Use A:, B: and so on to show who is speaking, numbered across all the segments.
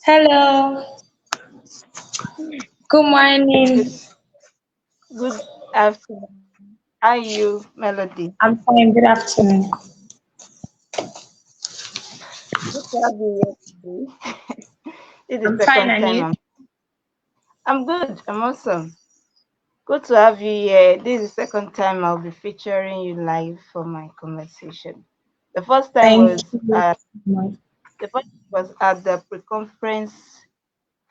A: Hello, good morning.
B: Good good afternoon. How are you, Melody?
A: I'm fine. Good afternoon.
B: Good to have you here today. This is
A: I'm
B: the
A: fine,
B: second
A: and
B: time
A: you?
B: I'm good. I'm awesome. Good to have you here. This is the second time I'll be featuring you live for my conversation. The first time
A: Thank
B: was
A: you
B: at
A: so much.
B: the first was at the pre-conference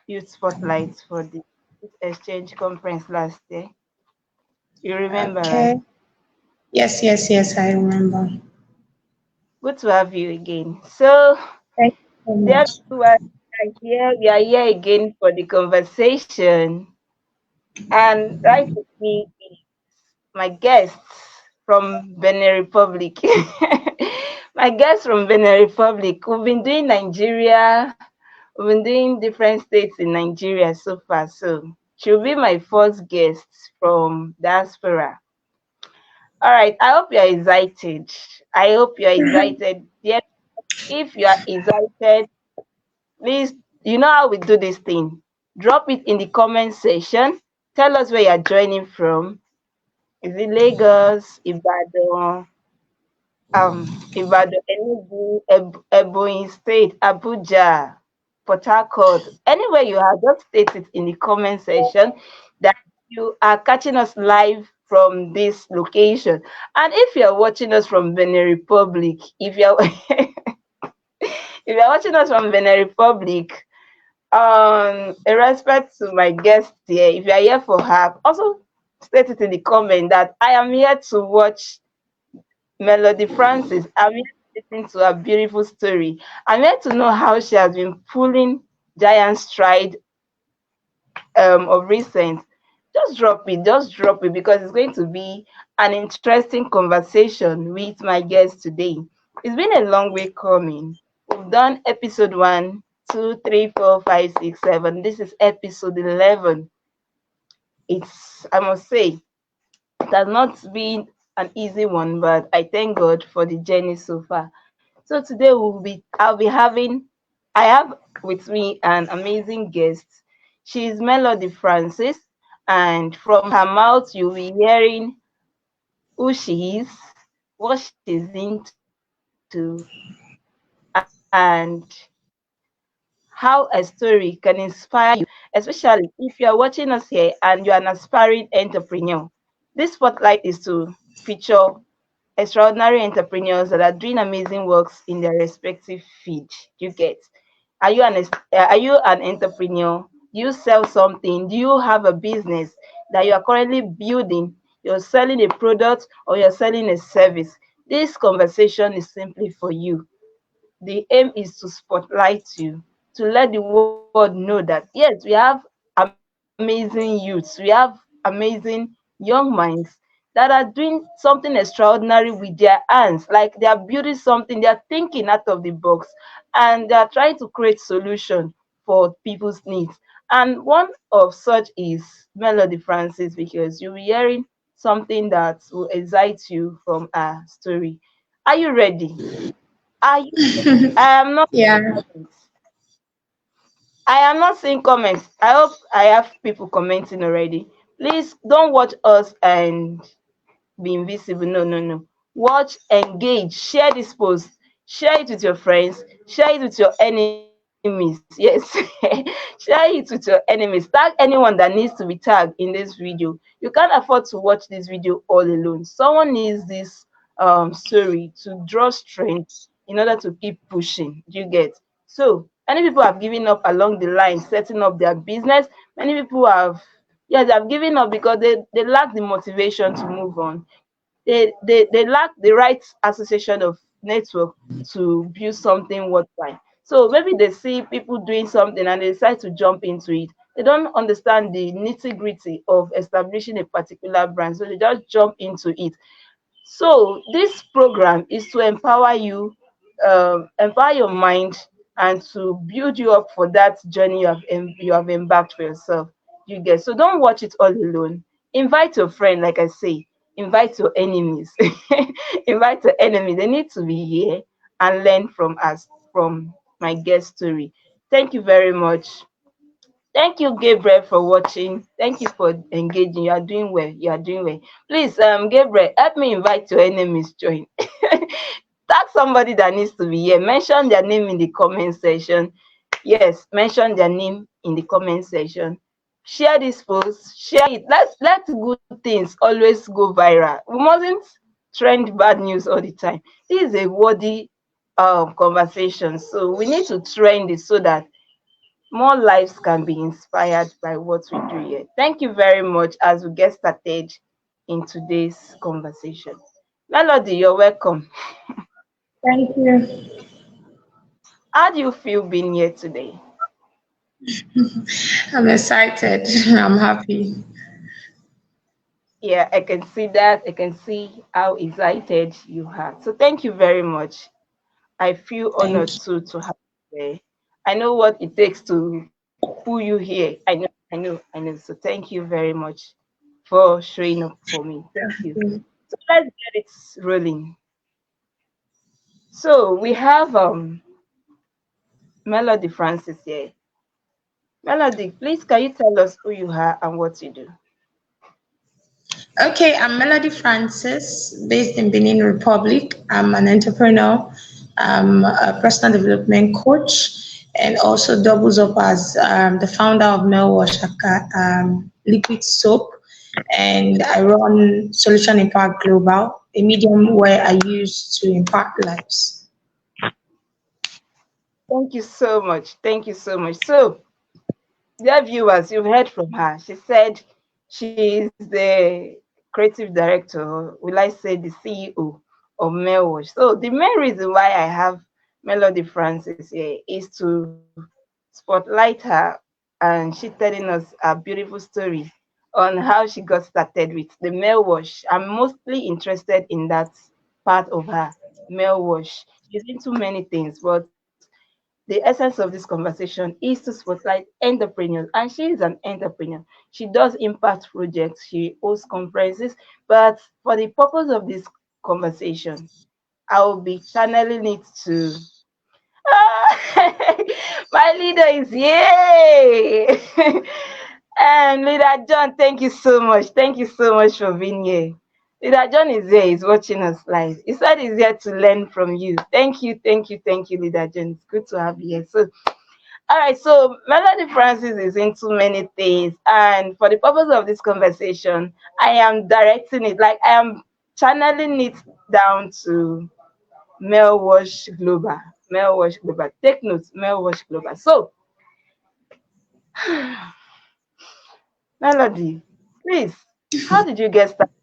B: youth spotlight for the Youth exchange conference last year. You remember, right?
A: Okay. Yes, yes, yes, I remember.
B: Good to have you again. So
A: Thank you so
B: dear
A: much.
B: viewers, we are here again for the conversation. And right with me is my guests from Benin Republic. My guests from Benin Republic. We've been doing Nigeria, we've been doing different states in Nigeria so far. So she'll be my first guest from diaspora. All right, I hope you're excited. I hope you're excited. Yes, if you are excited, please, you know how we do this thing. Drop it in the comment section. Tell us where you're joining from. Is it Lagos, Ibadan, Enugu, Ebonyi State, Abuja, Port Harcourt, anywhere you are, just state it in the comment section that you are catching us live from this location. And if you are watching us from Benin Republic, if you are if you are watching us from Benin Republic, in respect to my guest here, if you are here for her, also state it in the comment that I am here to watch Melody Francis. I'm here to listen to her beautiful story. I'm here to know how she has been pulling giant stride of recent. Just drop it because it's going to be an interesting conversation with my guest today. It's been a long way coming. We've done episode 1, 2, 3, 4, 5, 6, 7. This is episode 11. I must say, it has not been an easy one, but I thank God for the journey so far. So today I'll be having, I have with me an amazing guest. She is Melody Francis, and from her mouth you'll be hearing who she is, what she's into, and how a story can inspire you, especially if you're watching us here and you're an aspiring entrepreneur. This spotlight is to feature extraordinary entrepreneurs that are doing amazing works in their respective field. You get? Are you an entrepreneur? Do you sell something? Do you have a business that you are currently building? You're selling a product or you're selling a service. This conversation is simply for you. The aim is to spotlight you, to let the world know that yes, we have amazing youths, we have amazing young minds that are doing something extraordinary with their hands, like they are building something, they are thinking out of the box, and they are trying to create solution for people's needs. And one of such is Melody Francis, because you'll be hearing something that will excite you from our story. Are you ready? Are you ready?
A: Yeah.
B: I am not seeing comments. I hope I have people commenting already. Please don't watch us and be invisible. No, no, no. Watch, engage, share this post, share it with your friends, share it with your enemies. Yes, share it with your enemies. Tag anyone that needs to be tagged in this video. You can't afford to watch this video all alone. Someone needs this story to draw strength in order to keep pushing. Do you get? So many people have given up along the line setting up their business. Many people have, yes, they have given up because they lack the motivation to move on. They lack the right association of network to build something worthwhile. So maybe they see people doing something and they decide to jump into it. They don't understand the nitty gritty of establishing a particular brand, so they just jump into it. So this program is to empower you, empower your mind, and to build you up for that journey you have embarked for yourself. You get, so don't watch it all alone. Invite your friend, like I say, invite your enemies, invite your enemies. They need to be here and learn from us from my guest story. Thank you very much. Thank you, Gabriel, for watching. Thank you for engaging. You are doing well. You are doing well. Please, Gabriel, help me invite your enemies join. Tag somebody that needs to be here. Mention their name in the comment section. Yes, mention their name in the comment section. Share this post. Share it. Let good things always go viral. We mustn't trend bad news all the time. This is a worthy conversation, so we need to trend it so that more lives can be inspired by what we do here. Thank you very much as we get started in today's conversation. Melody, you're welcome.
A: Thank you.
B: How do you feel being here today?
A: I'm excited. I'm happy.
B: Yeah, I can see that. I can see how excited you are. So thank you very much. I feel honored
A: Thank you.
B: too to have you here. I know what it takes to pull you here. I know. So thank you very much for showing up for me. Thank you. So let's get it rolling. So we have Melody Francis here. Melody, please can you tell us who you are and what you do?
A: Okay, I'm Melody Francis, based in Benin Republic. I'm an entrepreneur, a personal development coach, and also doubles up as the founder of Melwash Liquid Soap. And I run Solution Impact Global, a medium where I use to impact lives.
B: Thank you so much. Thank you so much. So, dear viewers, you've heard from her. She said she is the creative director, or will I say the CEO of Melwash. So, the main reason why I have Melody Francis here is to spotlight her and she telling us a beautiful story on how she got started with the mail wash. I'm mostly interested in that part of her mail wash. She's into many things, but the essence of this conversation is to spotlight entrepreneurs, and she is an entrepreneur. She does impact projects, she hosts conferences, but for the purpose of this conversation, I will be channeling it to my leader is yay! And Leader John, thank you so much. Thank you so much for being here. Leader John is here, he's watching us live. He said he's here to learn from you. Thank you, Leader John. It's good to have you here. So, all right, so Melody Francis is into many things, and for the purpose of this conversation, I am directing it, like I am channeling it down to Melwash Global. Melwash Global. Take notes, Melwash Global. So, Melody, please, how did you get started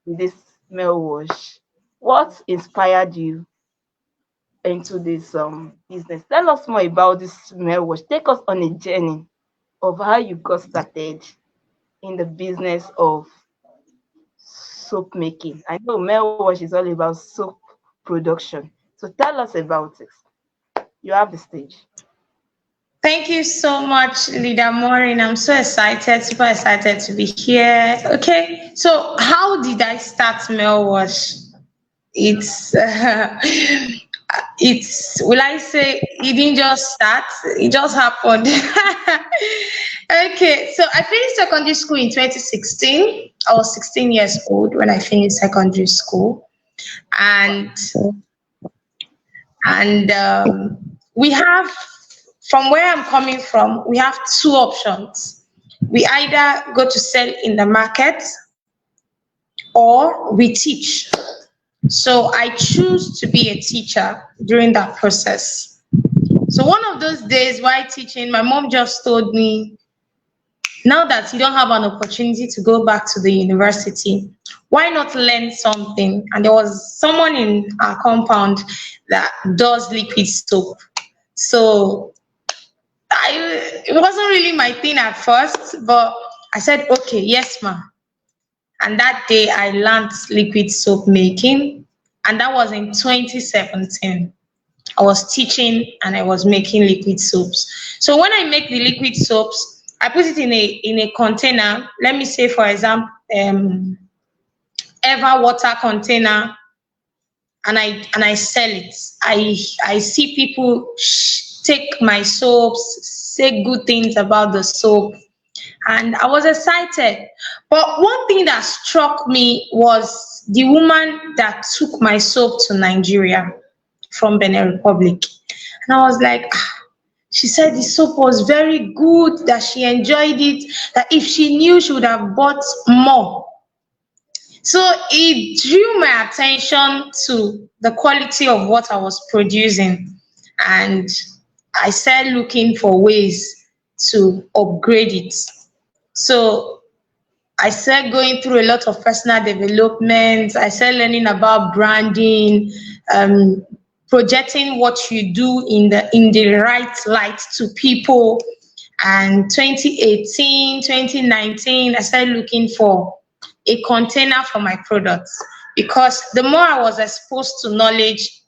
B: with this Melwash? What inspired you into this business? Tell us more about this Melwash. Take us on a journey of how you got started in the business of soap making. I know Melwash is all about soap production. So tell us about it. You have the stage.
A: Thank you so much, Leader Maureen. I'm so excited, super excited to be here. Okay, so how did I start Melwash? It's it's will I say it didn't just start, it just happened. Okay, so I finished secondary school in 2016. I was 16 years old when I finished secondary school, and we have, from where I'm coming from, we have two options. We either go to sell in the market or we teach. So I choose to be a teacher during that process. So one of those days while teaching, my mom just told me, now that you don't have an opportunity to go back to the university, why not learn something? And there was someone in our compound that does liquid soap. So it wasn't really my thing at first, but I said, okay, yes, ma. And that day I learned liquid soap making, and that was in 2017. I was teaching and I was making liquid soaps. So when I make the liquid soaps, I put it in a container. Let me say, for example, Eva water container, and I sell it. I see people take my soaps, say good things about the soap, and I was excited. But one thing that struck me was the woman that took my soap to Nigeria from Benin Republic. And I was like, ah, she said the soap was very good, that she enjoyed it, that if she knew, she would have bought more. So it drew my attention to the quality of what I was producing. And I started looking for ways to upgrade it. So I started going through a lot of personal development. I started learning about branding, um, projecting what you do in the right light to people. And 2018, 2019, I started looking for a container for my products, because the more I was exposed to knowledge,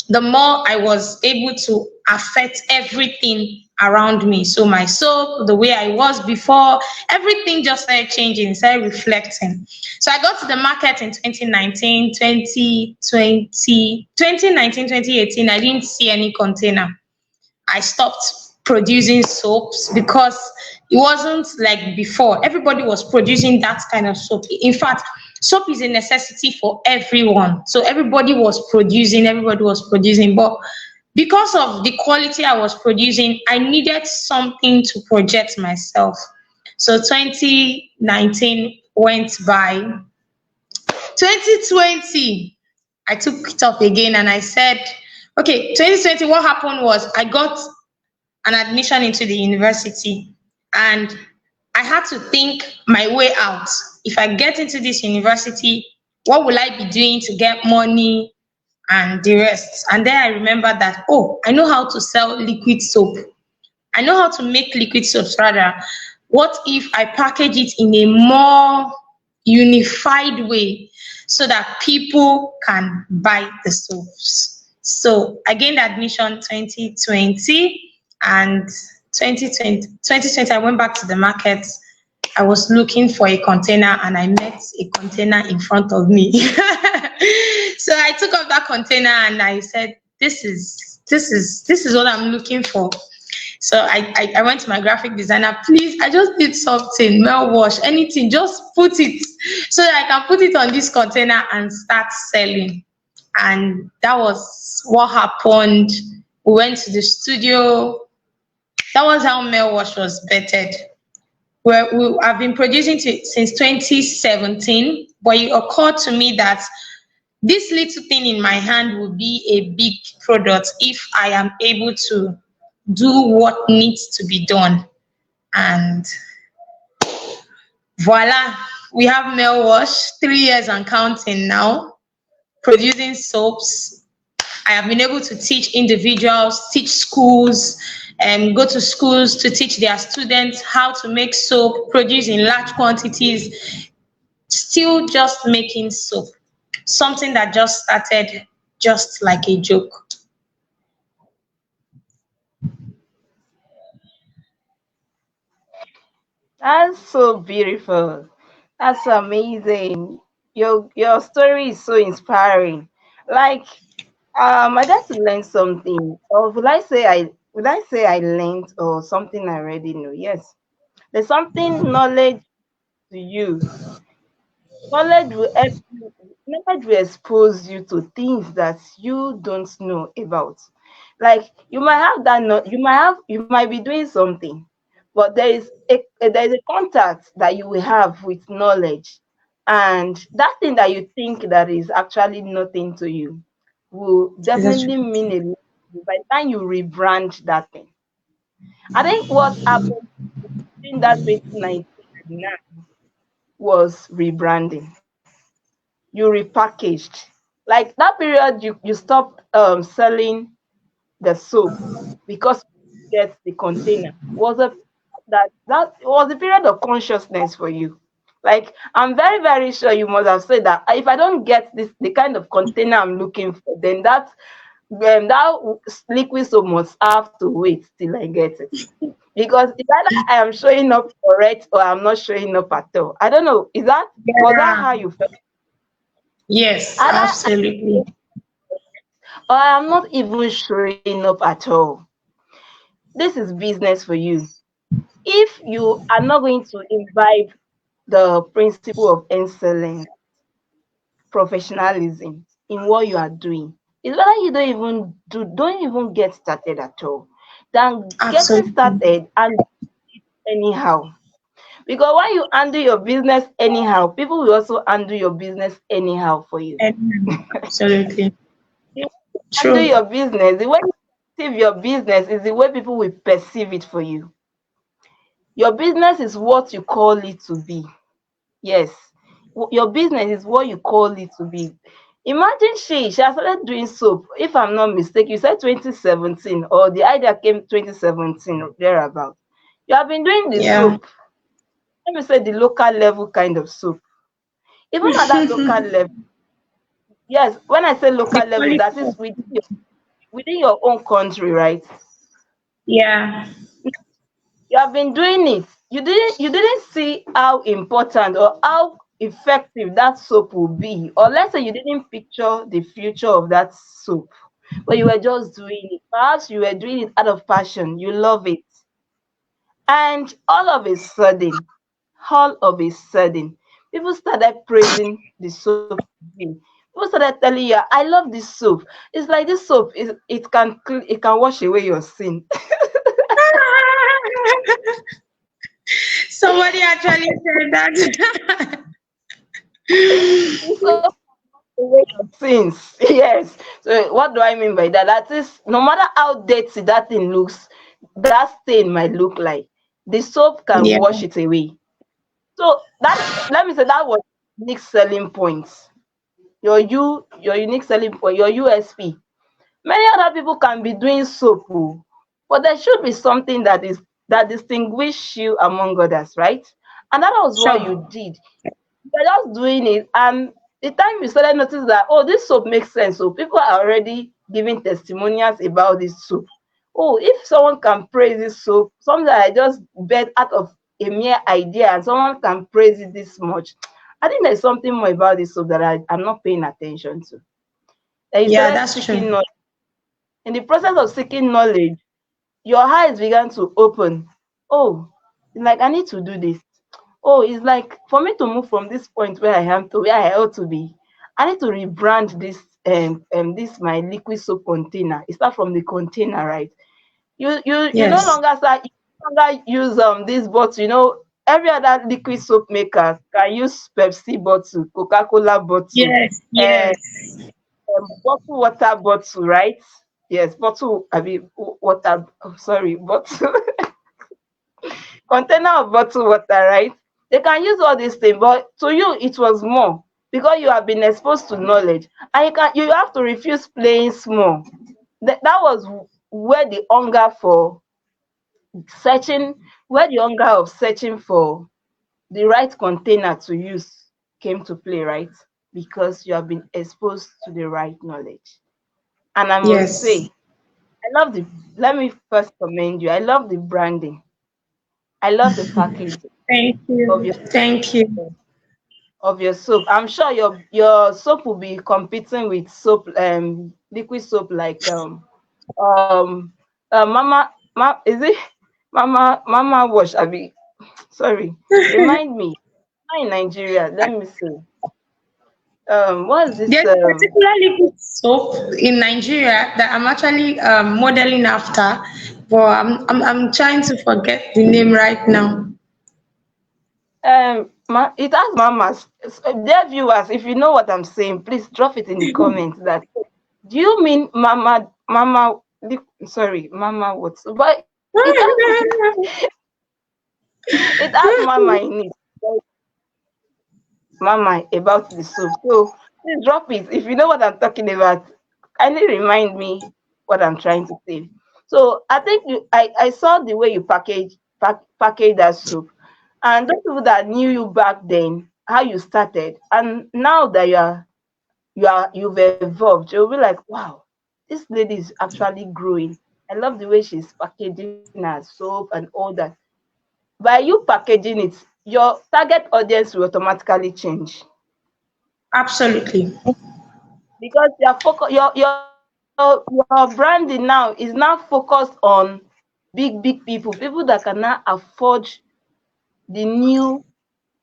A: the more I was able to affect everything around me. So my soap, the way I was before, everything just started changing, started reflecting. So I got to the market in 2019, 2020, 2019, 2018. I didn't see any container. I stopped producing soaps because it wasn't like before. Everybody was producing that kind of soap. In fact, soap is a necessity for everyone. So everybody was producing. But because of the quality I was producing, I needed something to project myself. So 2019 went by. 2020, I took it up again and I said, okay, 2020, what happened was I got an admission into the university, and I had to think my way out. If I get into this university, what will I be doing to get money and the rest? And then I remember that, oh, I know how to sell liquid soap. I know how to make liquid soaps rather. What if I package it in a more unified way so that people can buy the soaps? So I gained admission 2020, and 2020 I went back to the market. I was looking for a container and I met a container in front of me. So I took up that container and I said, this is what I'm looking for. So I went to my graphic designer, please, I just need something, mail wash, anything, just put it so that I can put it on this container and start selling. And that was what happened. We went to the studio. That was how mail wash was bettered. I've been producing since 2017, but it occurred to me that this little thing in my hand will be a big product if I am able to do what needs to be done. And voila, we have mail wash, 3 years and counting now, producing soaps. I have been able to teach individuals, teach schools, and go to schools to teach their students how to make soap, produce in large quantities, still just making soap. Something that just started just like a joke.
B: That's so beautiful. That's amazing. Your story is so inspiring. Like, I got to learn something. Or would I say I learned or something I already know? Yes. There's something knowledge to use. Knowledge will expose you to things that you don't know about. Like you might have that you might be doing something, but there is a contact that you will have with knowledge, and that thing that you think that is actually nothing to you will
A: That's
B: definitely mean a lot to you by the time you rebrand that thing. I think what happened in that 2019 and now was rebranding. You repackaged. Like that period, you stopped selling the soap because you get the container. Was a that was a period of consciousness for you. Like I'm very very sure you must have said that if I don't get this the kind of container I'm looking for, then that liquid soap must have to wait till I get it. Because it's either I am showing up for it or I'm not showing up at all. I don't know. Was that
A: yeah.
B: how you felt?
A: Yes,
B: Either
A: absolutely.
B: or I am not even showing up at all. This is business for you. If you are not going to imbibe the principle of excellence, professionalism in what you are doing, it's better you don't even get started at all than getting
A: Absolutely.
B: started and anyhow. Because when you handle your business anyhow, people will also handle your business anyhow for you.
A: Absolutely.
B: The way you handle
A: True.
B: your business, the way you perceive your business is the way people will perceive it for you. Your business is what you call it to be. Yes. Your business is what you call it to be. Imagine she has started doing soap. If I'm not mistaken, you said 2017, or the idea came 2017 or thereabout. You have been doing the
A: Yeah.
B: soap. Let me say the local level kind of soap. Even at that local level, yes, when I say
A: The
B: local level,
A: quality.
B: that is within your own country, right?
A: Yeah.
B: You have been doing it. You didn't see how important or how effective that soap will be, or let's say you didn't picture the future of that soap, but you were just doing it. Perhaps you were doing it out of passion. You love it, and all of a sudden, people started praising the soap. People started telling you, "I love this soap. It's like this soap is it can wash away your sin."
A: Somebody actually said that.
B: This soap away your sins. Yes. So what do I mean by that? That is, no matter how dirty that thing looks, that stain might look like, the soap can
A: Yeah.
B: wash it away. So that, let me say, that was unique selling points. Your unique selling point, your USP. Many other people can be doing soap, oh, but there should be something that distinguish you among others, right? And that was what you
A: Sure.
B: did. You're just doing it, and the time you started notice that, oh, this soap makes sense, so people are already giving testimonials about this soap. Oh, if someone can praise this soap, something that I just bet out of a mere idea, and someone can praise it this much, I think there's something more about this soap that I'm not paying attention to. And you
A: Yeah,
B: started
A: that's
B: seeking
A: true.
B: knowledge. In the process of seeking knowledge, your eyes began to open. Oh, like, I need to do this. Oh, it's like, for me to move from this point where I am to where I ought to be, I need to rebrand this my liquid soap container. It start from the container, right? You no
A: Yes.
B: longer start you no longer use this bottle. Every other liquid soap maker can use Pepsi bottle, Coca-Cola bottle,
A: Yes.
B: um,
A: Yes.
B: bottle water bottle, right? Yes, bottle. I mean water. Oh, sorry, bottle. Container of bottled water, right? They can use all these things, but to you it was more because you have been exposed to knowledge, and you have to refuse playing small. That was where the hunger for searching, where the hunger of searching for the right container to use came to play, right? Because you have been exposed to the right knowledge. And I must
A: Yes.
B: say, I love the. Let me first commend you. I love the branding. I love the packaging
A: Thank
B: of
A: you.
B: your
A: Thank you.
B: soap. I'm sure your soap will be competing with soap, liquid soap like um is it Mama Wash? I be sorry. Remind me. Not in Nigeria. Let me see. What's this?
A: There's a particular liquid soap in Nigeria that I'm actually modeling after, but I'm trying to forget the name right now.
B: It has mamas. Dear viewers, if you know what I'm saying, please drop it in the comments. That, do you mean sorry, Mama what? But it has mama in it. Mama about the soap. So please drop it. If you know what I'm talking about, kindly remind me what I'm trying to say. So I think I saw the way you package that soap. And those people that knew you back then, how you started, and now that you've evolved, you'll be like, wow, this lady is actually growing. I love the way she's packaging her soap and all that. By you packaging it, your target audience will automatically change
A: Absolutely.
B: because your your branding now is now focused on big people that can now afford the new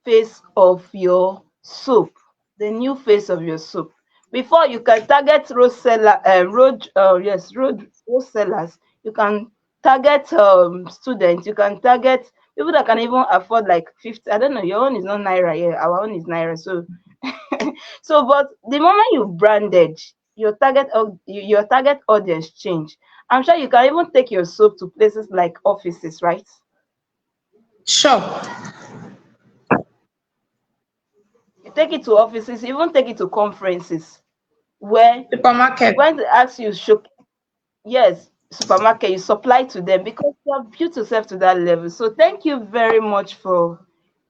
B: face of your soap, the new face of your soap. Before you can target road seller, road sellers. You can target students. You can target people that can even afford like 50. I don't know. Your own is not naira. Yeah, our own is naira. So, so but the moment you branded, your target audience change. I'm sure you can even take your soap to places like offices, right?
A: Sure.
B: You take it to offices, you even take it to conferences where
A: Supermarket.
B: when they ask you show, yes, supermarket, you supply to them because you have built yourself to that level. So thank you very much for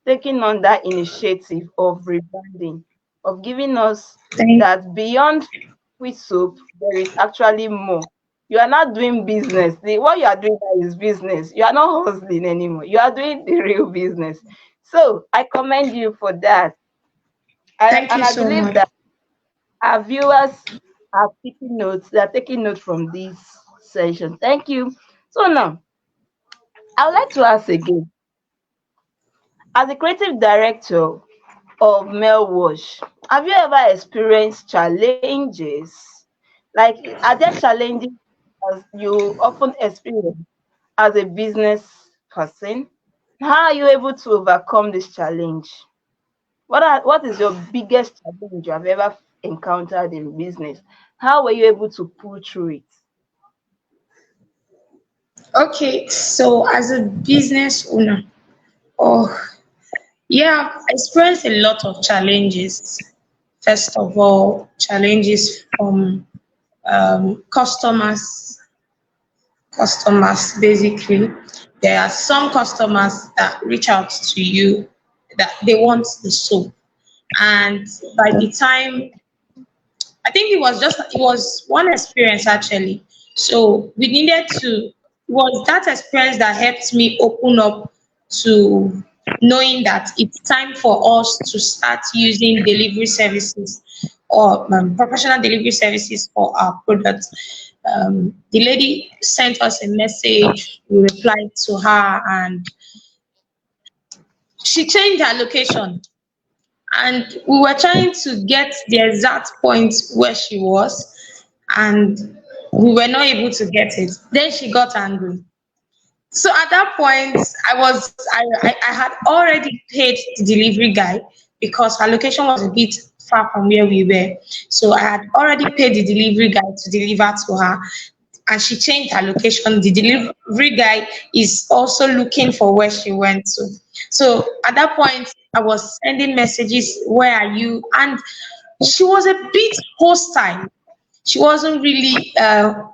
B: taking on that initiative of rebranding, of giving us
A: Thank
B: that beyond with soap, there is actually more. You are not doing business. What you are doing now is business. You are not hustling anymore. You are doing the real business. So I commend you for that.
A: thank
B: And
A: you
B: I
A: so
B: believe
A: much.
B: that our viewers are taking notes. They are taking notes from this session. Thank you. So now, I would like to ask again, as a creative director of Mel Wash, have you ever experienced challenges? Like, are there challenges as you often experience as a business person? How are you able to overcome this challenge? What is your biggest challenge you have ever encountered in business? How were you able to pull through it?
A: Okay, so as a business owner, oh yeah, I've experienced a lot of challenges. First of all, challenges from customers basically. There are some customers that reach out to you that they want the soap, and by the time, I think it was one experience actually. So we needed to, it was that experience that helped me open up to knowing that it's time for us to start using delivery services or professional delivery services for our products. The lady sent us a message, we replied to her, and she changed her location. And we were trying to get the exact point where she was, and we were not able to get it. Then she got angry. So at that point, I had already paid the delivery guy because her location was a bit far from where we were. So I had already paid the delivery guy to deliver to her, and she changed her location. The delivery guy is also looking for where she went to. So at that point, I was sending messages, where are you? And she was a bit hostile. She wasn't really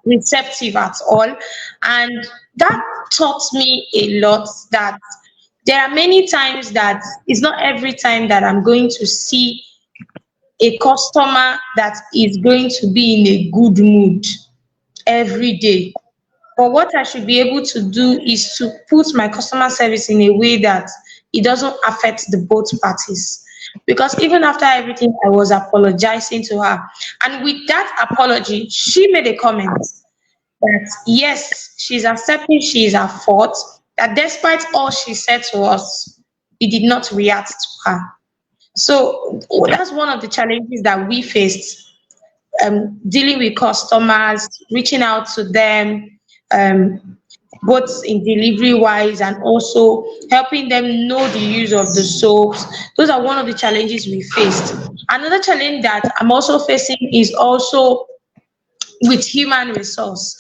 A: receptive at all. And that taught me a lot, that there are many times that it's not every time that I'm going to see a customer that is going to be in a good mood every day. But what I should be able to do is to put my customer service in a way that it doesn't affect the both parties. Because even after everything, I was apologizing to her. And with that apology, she made a comment that yes, she's accepting she is at fault, that despite all she said to us, we did not react to her. So that's one of the challenges that we faced, dealing with customers, reaching out to them, um, both in delivery wise and also helping them know the use of the soaps. Those are one of the challenges we faced. Another challenge that I'm also facing is also with human resource.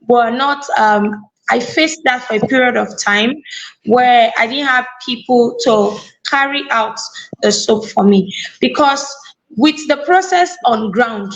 A: We're not, I faced that for a period of time where I didn't have people to carry out the soap for me, because with the process on ground,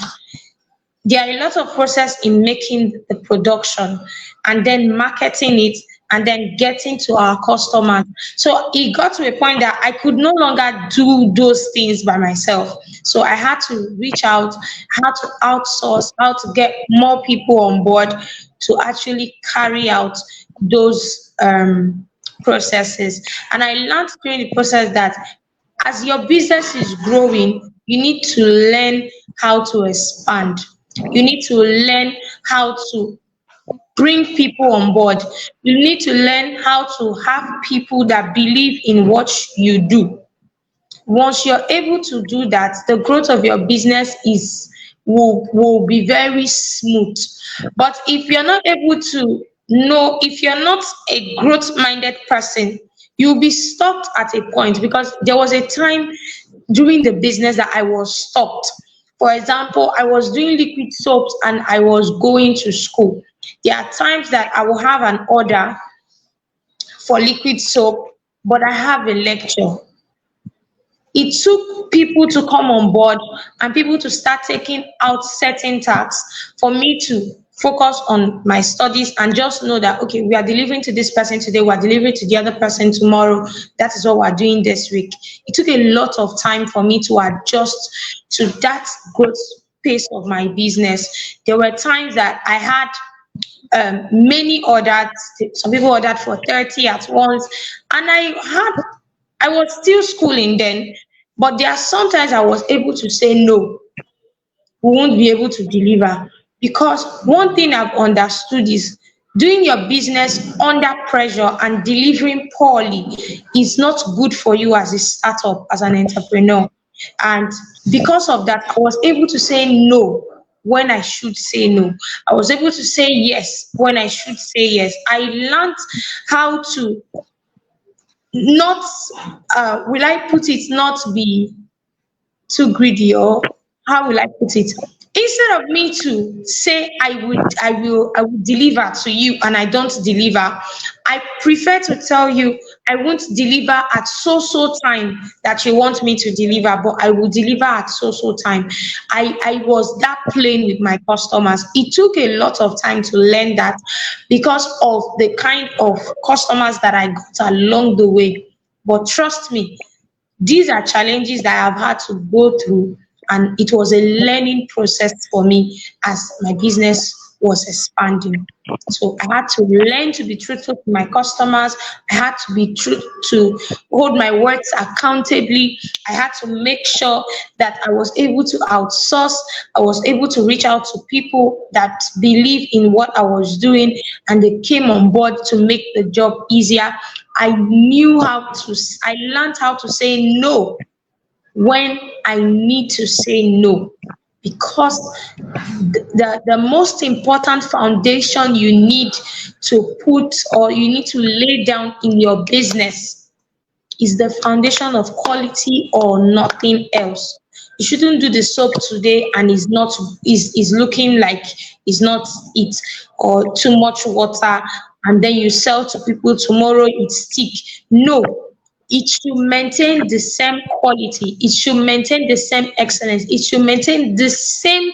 A: there are a lot of process in making the production and then marketing it and then getting to our customers. So it got to a point that I could no longer do those things by myself. So I had to reach out, how to outsource, how to get more people on board to actually carry out those processes. And I learned during the process that as your business is growing, you need to learn how to expand. You need to learn how to bring people on board. You need to learn how to have people that believe in what you do. Once you're able to do that, the growth of your business is will be very smooth. But if you're not able to know, if you're not a growth minded person, you'll be stopped at a point, because there was a time during the business that I was stopped. For example, I was doing liquid soaps and I was going to school. There are times that I will have an order for liquid soap, but I have a lecture. It took people to come on board and people to start taking out certain tasks for me to focus on my studies and just know that, okay, we are delivering to this person today, we are delivering to the other person tomorrow. That is what we're doing this week. It took a lot of time for me to adjust to that growth pace of my business. There were times that I had many ordered, some people ordered for 30 at once, and I was still schooling then, but there are sometimes I was able to say no, we won't be able to deliver. Because one thing I've understood is doing your business under pressure and delivering poorly is not good for you as a startup, as an entrepreneur. And because of that, I was able to say no when I should say no. I was able to say yes when I should say yes. I learned how to not, will I put it, not be too greedy, or how will I put it? Instead of me to say I will deliver to you and I don't deliver, I prefer to tell you I won't deliver at so time that you want me to deliver, but I will deliver at so time. I was that plain with my customers. It took a lot of time to learn that because of the kind of customers that I got along the way. But trust me, these are challenges that I've had to go through, and it was a learning process for me as my business was expanding. So I had to learn to be truthful to my customers. I had to be true to hold my words accountably. I had to make sure that I was able to outsource. I was able to reach out to people that believe in what I was doing, and they came on board to make the job easier. I learned how to say no when I need to say no, because the most important foundation you need to put, or you need to lay down in your business, is the foundation of quality or nothing else. You shouldn't do the soap today and is looking like it's not it, or too much water, and then you sell to people tomorrow it's stick. No, it should maintain the same quality, it should maintain the same excellence, it should maintain the same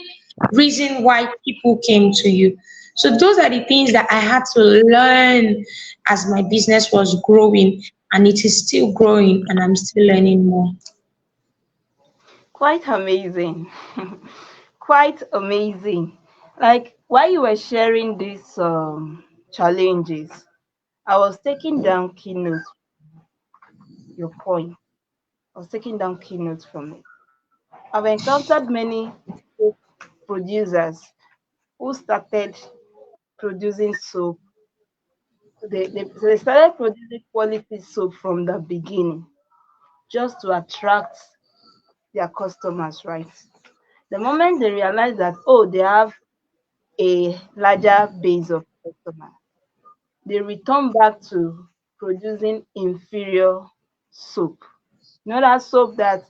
A: reason why people came to you. So those are the things that I had to learn as my business was growing, and it is still growing, and I'm still learning more.
B: Quite amazing. Quite amazing. Like while you were sharing these challenges, I was taking down keynotes, your point. I was taking down keynotes from it. I've encountered many producers who started producing soap. They started producing quality soap from the beginning just to attract their customers, right? The moment they realize that, oh, they have a larger base of customers, they return back to producing inferior soap. You know that soap that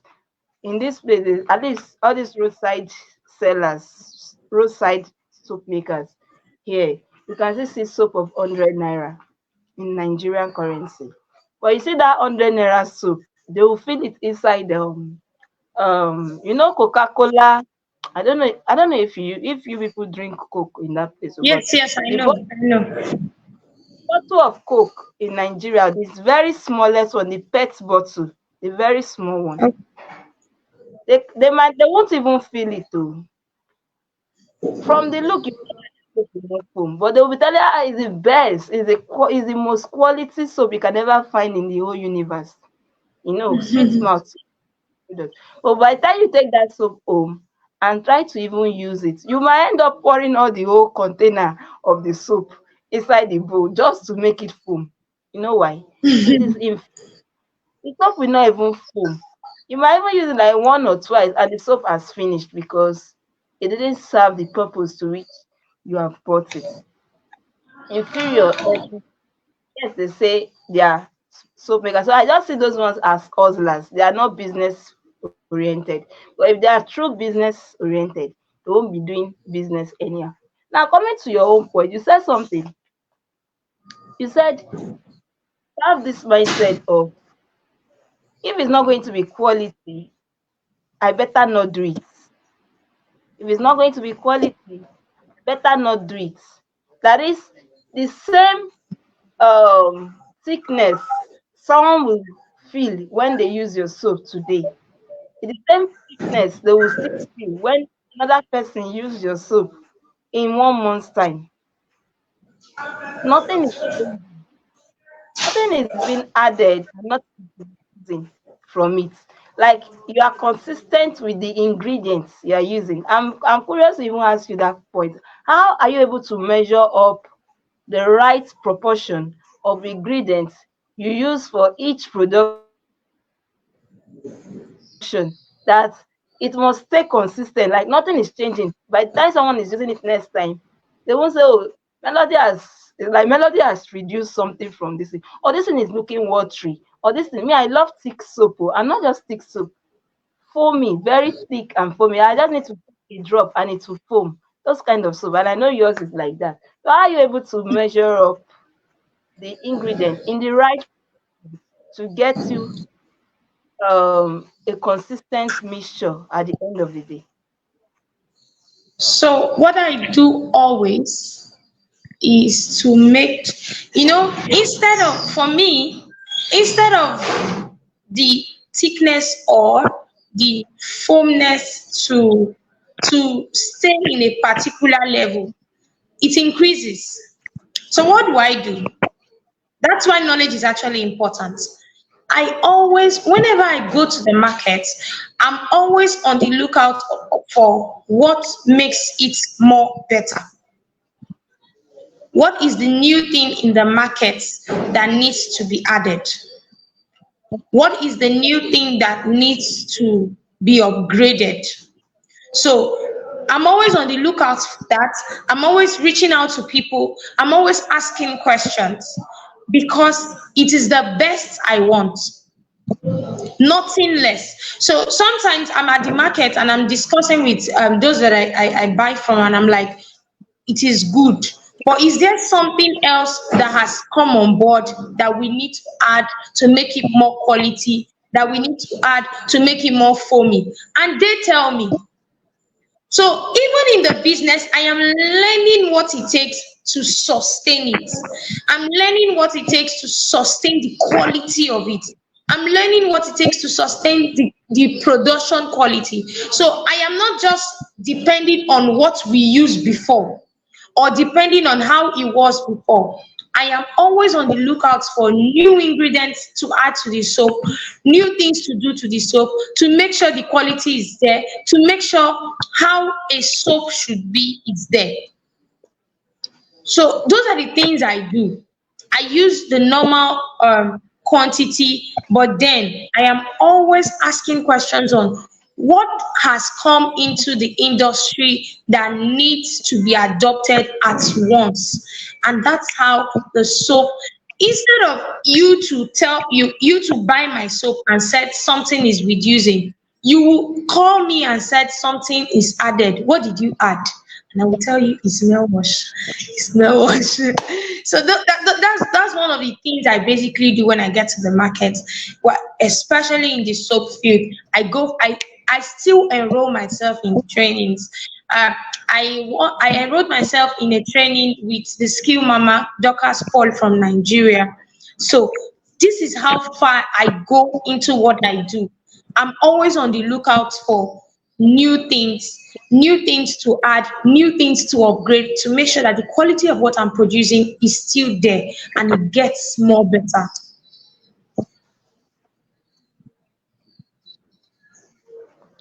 B: in this place, at least all these roadside sellers, roadside soap makers here, you can see soap of 100 naira in Nigerian currency. But you see that 100 naira soap, they will fill it inside Coca-Cola. I don't know if you people drink Coke in that place, but
A: Yes, yes, I
B: the
A: know, I know.
B: bottle of Coke in Nigeria, this very smallest one, the PET bottle, the very small one.
A: Okay.
B: They won't even feel it too. From the look, you know that it's not foam, but they will be telling you, it's the best, it's the most quality soap you can ever find in the whole universe. Sweet mouth. But by the time you take that soap home and try to even use it. You might end up pouring all the whole container of the soap inside the bowl just to make it foam. You know why? It is in the soap will not even foam. You might even use it like one or twice and the soap has finished because it didn't serve the purpose to which you have bought it. Inferior, yes, they say they are soap makers. So I just see those ones as hustlers. They are not business oriented. But if they are true business oriented, they won't be doing business anyhow. Now, coming to your own point, you said something. You said have this mindset of if it's not going to be quality, I better not do it. If it's not going to be quality, better not do it. That is the same thickness someone will feel when they use your soap today. It's the same thickness they will still feel when another person use your soap in 1 month's time. Nothing is nothing is being added and nothing is missing from it. Like you are consistent with the ingredients you are using. I'm curious to even ask you that point. How are you able to measure up the right proportion of ingredients you use for each production that it must stay consistent, like nothing is changing. By the time someone is using it next time, they won't say, oh, melody has it's like melody has reduced something from this thing, or this thing is looking watery, or this thing. Me, I love thick soap, oh, and not just thick soap, foamy, very thick and foamy. I just need to put a drop and it will foam. Those kind of soap, and I know yours is like that. So how are you able to measure up the ingredient in the right to get you a consistent mixture at the end of the day?
A: So what I do always is to make, instead of, for me, instead of the thickness or the foamness to stay in a particular level, it increases. So what do I do? That's why knowledge is actually important. I always, whenever I go to the market, I'm always on the lookout for what makes it more better. What is the new thing in the market that needs to be added? What is the new thing that needs to be upgraded? So I'm always on the lookout for that. I'm always reaching out to people. I'm always asking questions because it is the best I want, nothing less. So sometimes I'm at the market and I'm discussing with those that I buy from, and I'm like, it is good. But is there something else that has come on board that we need to add to make it more quality, that we need to add to make it more foamy? And they tell me. So even in the business, I am learning what it takes to sustain it. I'm learning what it takes to sustain the quality of it. I'm learning what it takes to sustain the production quality. So I am not just depending on what we used before or depending on how it was before. I am always on the lookout for new ingredients to add to the soap, new things to do to the soap, to make sure the quality is there, to make sure how a soap should be is there. So those are the things I do. I use the normal quantity, but then I am always asking questions on what has come into the industry that needs to be adopted at once. And that's how the soap, instead of you to tell you to buy my soap and said something is reducing, you will call me and said something is added. What did you add? And I will tell you it's mouthwash. It's mouthwash. So that's one of the things I basically do when I get to the market. Well, especially in the soap field, I still enroll myself in trainings. I enrolled myself in a training with the Skill Mama Dorcas Paul from Nigeria. So this is how far I go into what I do. I'm always on the lookout for new things to add, new things to upgrade to make sure that the quality of what I'm producing is still there and it gets more better.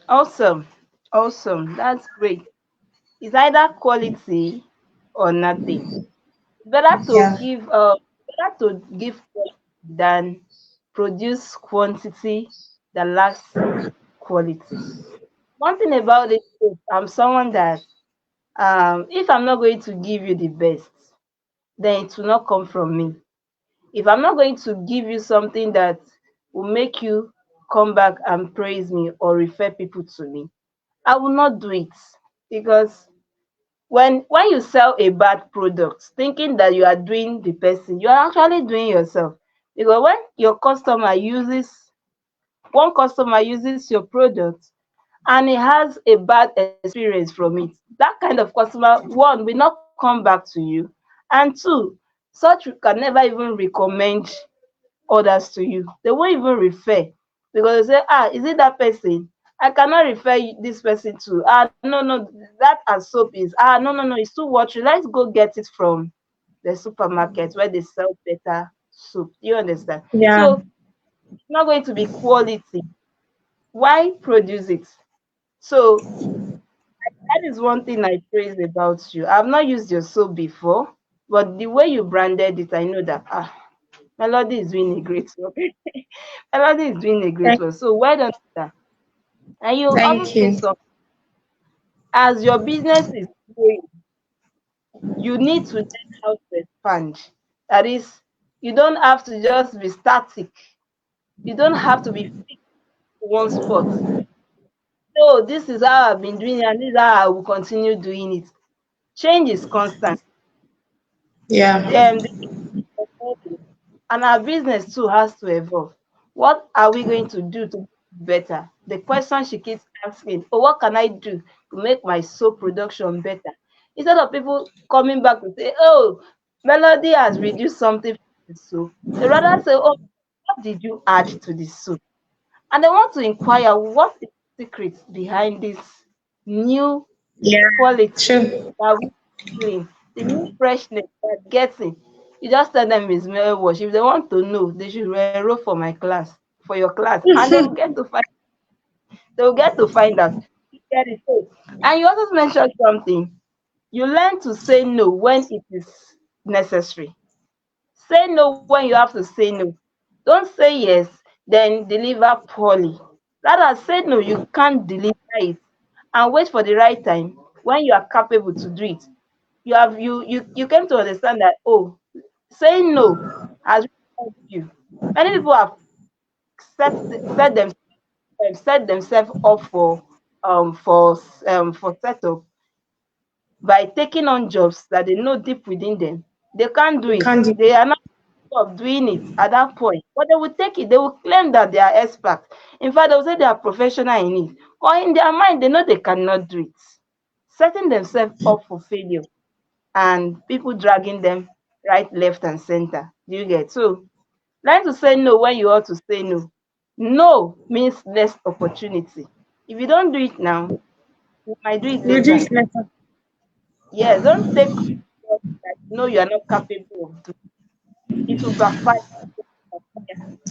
B: Awesome. Awesome. That's great. It's either quality or nothing. Better to
A: Yeah.
B: give better to give quality than produce quantity that lacks quality. One thing about it is I'm someone that if I'm not going to give you the best, then it will not come from me. If I'm not going to give you something that will make you come back and praise me or refer people to me, I will not do it. Because when you sell a bad product thinking that you are doing the person, you are actually doing yourself. Because when your customer uses one customer uses your product and he has a bad experience from it, that kind of customer, one, will not come back to you, and two, such can never even recommend others to you. They won't even refer, because they say, is it that person? I cannot refer this person to. No, no, that as soap is, no, no, no, it's too watery. Let's go get it from the supermarket where they sell better soap. You understand?
A: Yeah.
B: So it's not going to be quality. Why produce it? So that is one thing I praise about you. I've not used your soap before, but the way you branded it, I know that Melody is doing a great work. Melody is doing a great
A: Thank,
B: work. So well done, sir. And you also
A: thank
B: say
A: you.
B: something, as your business is growing, you need to learn how to expand. That is, you don't have to just be static. You don't have to be fixed to one spot. So this is how I've been doing it, and this is how I will continue doing it. Change is constant.
A: Yeah.
B: The and our business too has to evolve. What are we going to do to make it better? The question she keeps asking, oh, what can I do to make my soap production better? Instead of people coming back to say, oh, Melody has reduced something from the soap, they rather say, oh, what did you add to the soup? And they want to inquire what is the secret behind this new
A: Yeah.
B: quality
A: True.
B: that we feeling, the new freshness they're getting. You just tell them it's male wash. If they want to know, they should enroll for my class, for your class, and they will get to find out. You get it? So, and you also mentioned something. You learn to say no when it is necessary. Say no when you have to say no. Don't say yes, then deliver poorly. Rather, say no, you can't deliver it, and wait for the right time when you are capable to do it. You came to understand that, oh, saying no has really helped you. Many people have set set them set themselves up for setup by taking on jobs that they know deep within them they can't do
A: You
B: it.
A: can't do.
B: They are not capable of doing it at that point, but they will take it. They will claim that they are experts. In fact, they will say they are professional in it, or in their mind they know they cannot do it, setting themselves up for failure, and people dragging them right, left, and center. Do you get? So learn to say no when you ought to say no. No means less opportunity. If you don't do it now, you might do it
A: You do
B: later.
A: it later.
B: Yes, don't take what that you know you are not capable of doing. It will backfire.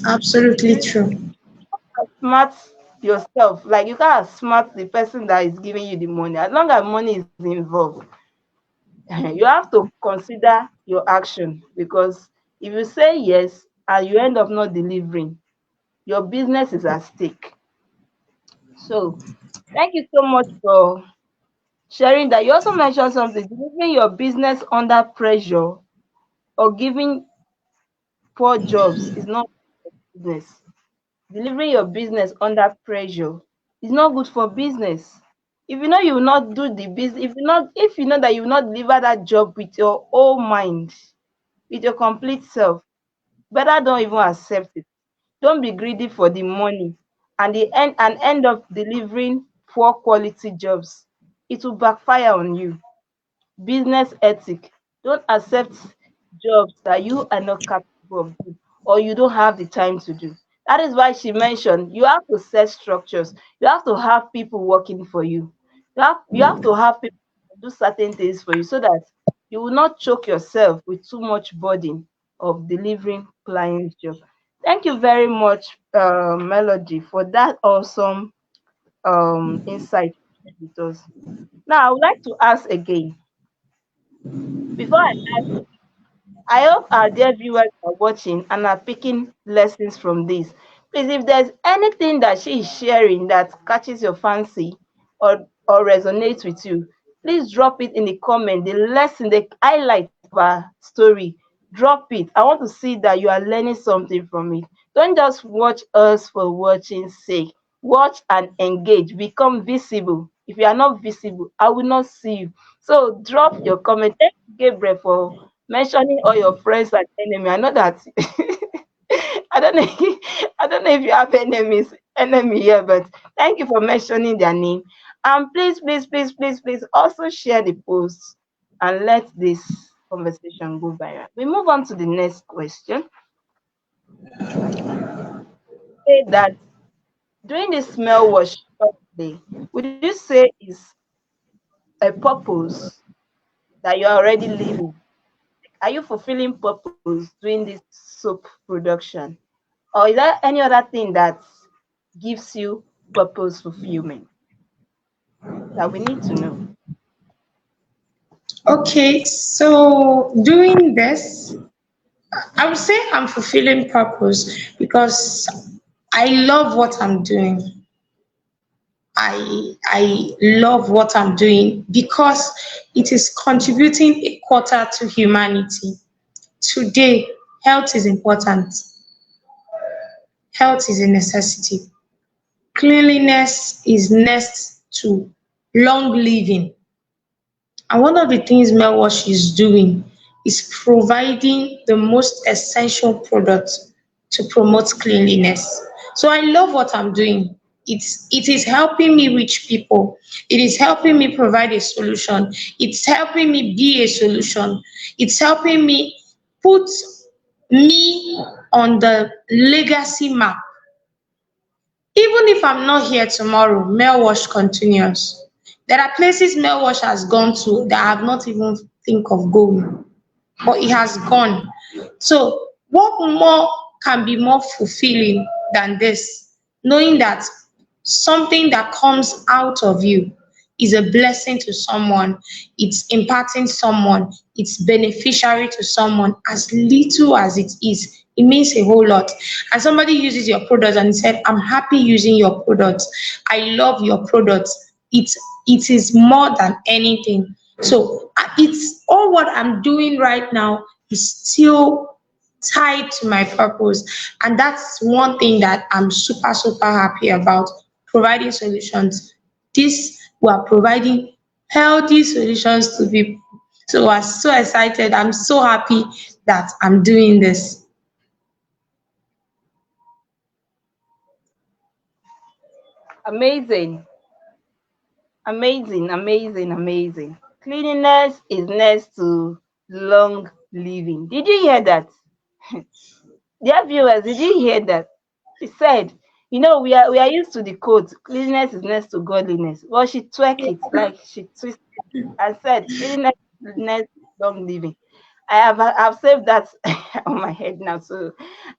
A: Absolutely
B: You
A: true.
B: smart yourself. Like you can't smart the person that is giving you the money. As long as money is involved, you have to consider your action, because if you say yes and you end up not delivering, your business is at stake. So thank you so much for sharing that. You also mentioned something, delivering your business under pressure or giving poor jobs is not business. Delivering your business under pressure is not good for business. If you know you will not do the business, if you know that you will not deliver that job with your whole mind, with your complete self, better don't even accept it. Don't be greedy for the money and end up delivering poor quality jobs. It will backfire on you. Business ethic. Don't accept jobs that you are not capable of doing or you don't have the time to do. That is why she mentioned you have to set structures. You have to have people working for you. You have to have people do certain things for you so that you will not choke yourself with too much burden of delivering client job. Thank you very much, Melody, for that awesome insight. with us. Now, I would like to ask again. Before I ask, I hope our dear viewers are watching and are picking lessons from this. Please, if there's anything that she is sharing that catches your fancy or resonates with you, please drop it in the comment. The lesson, the highlight of our story, drop it. I want to see that you are learning something from it. Don't just watch us for watching's sake. Watch and engage. Become visible. If you are not visible, I will not see you. So drop your comment. Thank you, Gabriel, for mentioning all your friends and enemy. I know that I don't know I don't know if you have enemy here, but thank you for mentioning their name. And please, please, please, please, please also share the post and let this conversation go viral. We move on to the next question. Say that during the smell wash day, would you say is a purpose that you're already living? Are you fulfilling purpose doing this soap production? Or is there any other thing that gives you purpose fulfillment that we need to know?
A: Okay, so doing this, I would say I'm fulfilling purpose because I love what I'm doing. I love what I'm doing because it is contributing a quarter to humanity. Today, health is important. Health is a necessity. Cleanliness is next to long living. And one of the things Melwash is doing is providing the most essential product to promote cleanliness. So I love what I'm doing. It is helping me reach people. It is helping me provide a solution. It's helping me be a solution. It's helping me put me on the legacy map. Even if I'm not here tomorrow, Melwash continues. There are places Melwash has gone to that I have not even think of going, but it has gone. So what more can be more fulfilling than this? Knowing that something that comes out of you is a blessing to someone, it's impacting someone, it's beneficiary to someone, as little as it is. It means a whole lot. And somebody uses your product and said, I'm happy using your product. I love your product. It is more than anything. So it's all what I'm doing right now is still tied to my purpose. And that's one thing that I'm super, super happy about, providing solutions. This we are providing healthy solutions to people. So I'm so excited. I'm so happy that I'm doing this.
B: Amazing, amazing, amazing, amazing. Cleanliness is next to long living. Did you hear that? Dear viewers, did you hear that? She said, we are used to the quote, cleanliness is next to godliness. Well, she twerk it, like she twisted and said, cleanliness is next to long living. I've saved that on my head now, so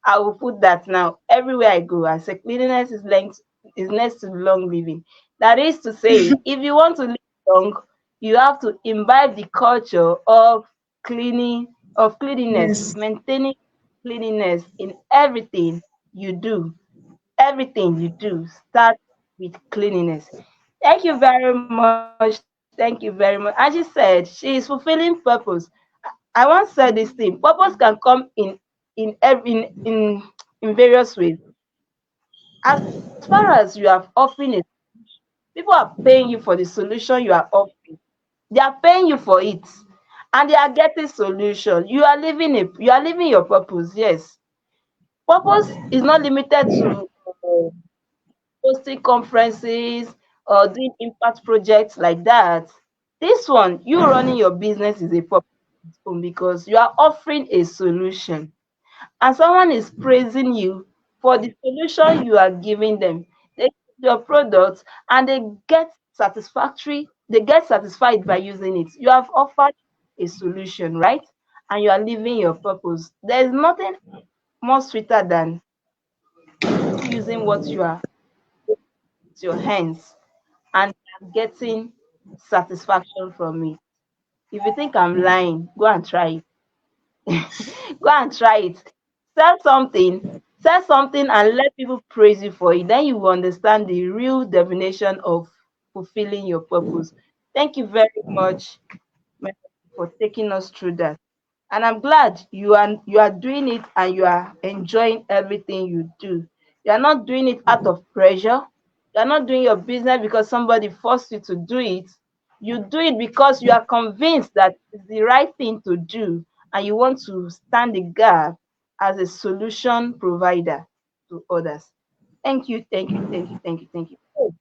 B: I will put that now everywhere I go. I say cleanliness is next to long living. That is to say, if you want to live long, you have to imbibe the culture of cleanliness,
A: Yes.
B: maintaining cleanliness in everything you do. Everything you do start with cleanliness. Thank you very much. Thank you very much. And she said she is fulfilling purpose. I once said this thing. Purpose can come in various ways. As far as you are offering it, people are paying you for the solution you are offering. They are paying you for it, and they are getting solution. You are living your purpose. Yes, purpose is not limited to hosting conferences or doing impact projects like that. This one, you running your business is a purpose because you are offering a solution and someone is praising you for the solution you are giving them. They get your product and they get satisfied by using it. You have offered a solution, right? And you are living your purpose. There is nothing more sweeter than you using what you are with your hands and am getting satisfaction from it. If you think I'm lying, go and try it. Go and try it. Sell something, sell something and let people praise you for it. Then you will understand the real definition of fulfilling your purpose. Thank you very much, Melody, for taking us through that. And I'm glad you are doing it and you are enjoying everything you do. You are not doing it out of pressure. You are not doing your business because somebody forced you to do it. You do it because you are convinced that it's the right thing to do and you want to stand the gap as a solution provider to others. Thank you, thank you, thank you, thank you, thank you. Oh,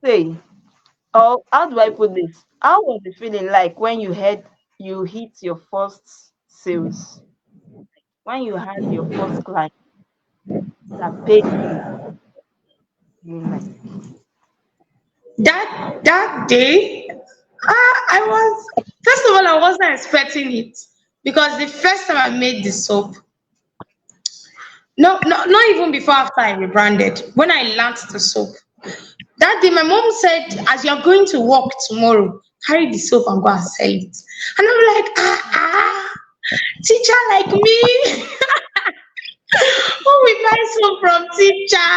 B: say, or how do I put this? How was the feeling like when you hit your first sales? When you had your first client that paid you, feeling like
A: That day, I was first of all I wasn't expecting it because the first time I made the soap, no, no, not even before after I rebranded. When I launched the soap, that day my mom said, "As you're going to work tomorrow, carry the soap and go and sell it." And I'm like, teacher like me, who will buy soap from teacher?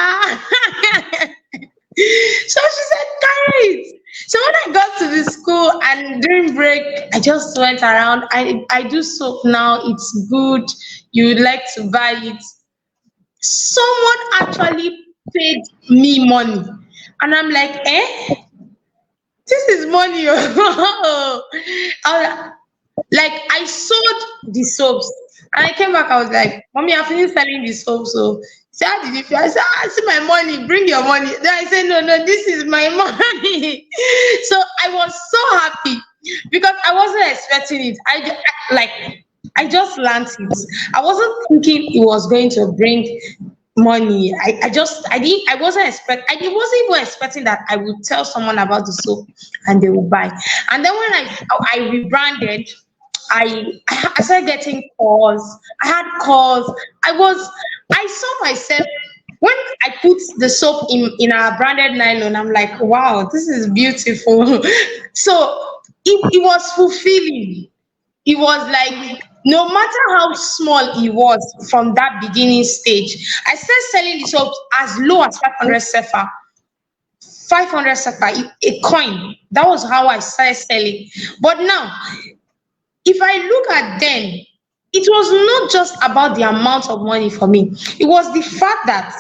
A: So she said, carry it. So when I got to the school and during break, I just went around. I do soap now. It's good. You would like to buy it. Someone actually paid me money. And I'm like, eh? This is money. Oh. I like I sold the soaps and I came back. I was like, Mommy, I finished selling the soaps. So she said, how did you feel? I said, see my money, bring your money. Then I said, no, no, this is my money. So I was so happy because I wasn't expecting it. Like I just learned it. I wasn't thinking it was going to bring money. I wasn't wasn't even expecting that I would tell someone about the soap and they would buy. And then when I rebranded, I started getting calls. I had calls. I saw myself when I put the soap in our branded nylon. I'm like, wow, this is beautiful. So it was fulfilling. It was like no matter how small it was from that beginning stage, I started selling the soap as low as 500 sefa. 500 sefa, a coin. That was how I started selling. But now, if I look at then, it was not just about the amount of money for me. It was the fact that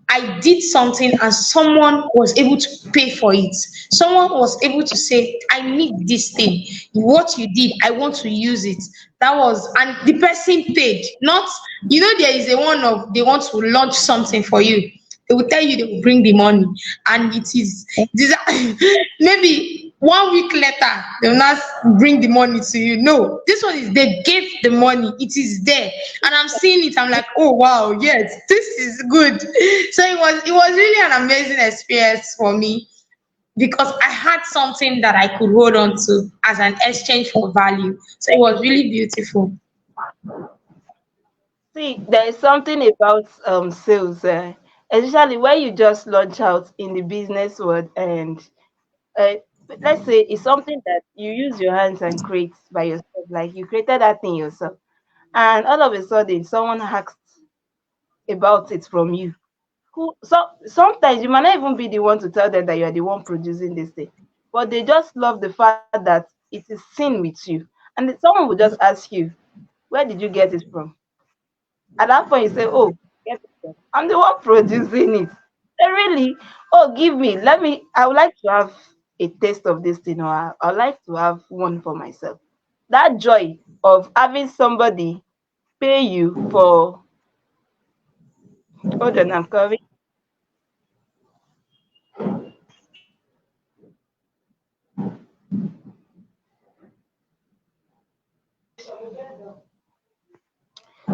A: I did something and someone was able to pay for it. Someone was able to say, I need this thing. What you did, I want to use it. That was, and the person paid. Not, there is a one of they want to launch something for you. They will tell you they will bring the money, and these maybe 1 week later they will not bring the money to you. No, this one is they gave the money. It is there, and I'm seeing it. I'm like, oh wow, yes, this is good. So it was really an amazing experience for me because I had something that I could hold on to as an exchange for value. So it was really beautiful.
B: see, there is something about sales, especially when you just launch out in the business world and uh, let's say it's something that you use your hands and create by yourself, like you created that thing yourself, and all of a sudden someone asks about it from you. Sometimes you might not even be the one to tell them that you're the one producing this thing, but they just love the fact that it is seen with you, and then someone will just ask you, "Where did you get it from?" At that point, you say, "Oh, get it from. I'm the one producing it." Say, really? Oh, give me. Let me. I would like to have a taste of this thing, or I would like to have one for myself. That joy of having somebody pay you for. Hold on, I'm coming.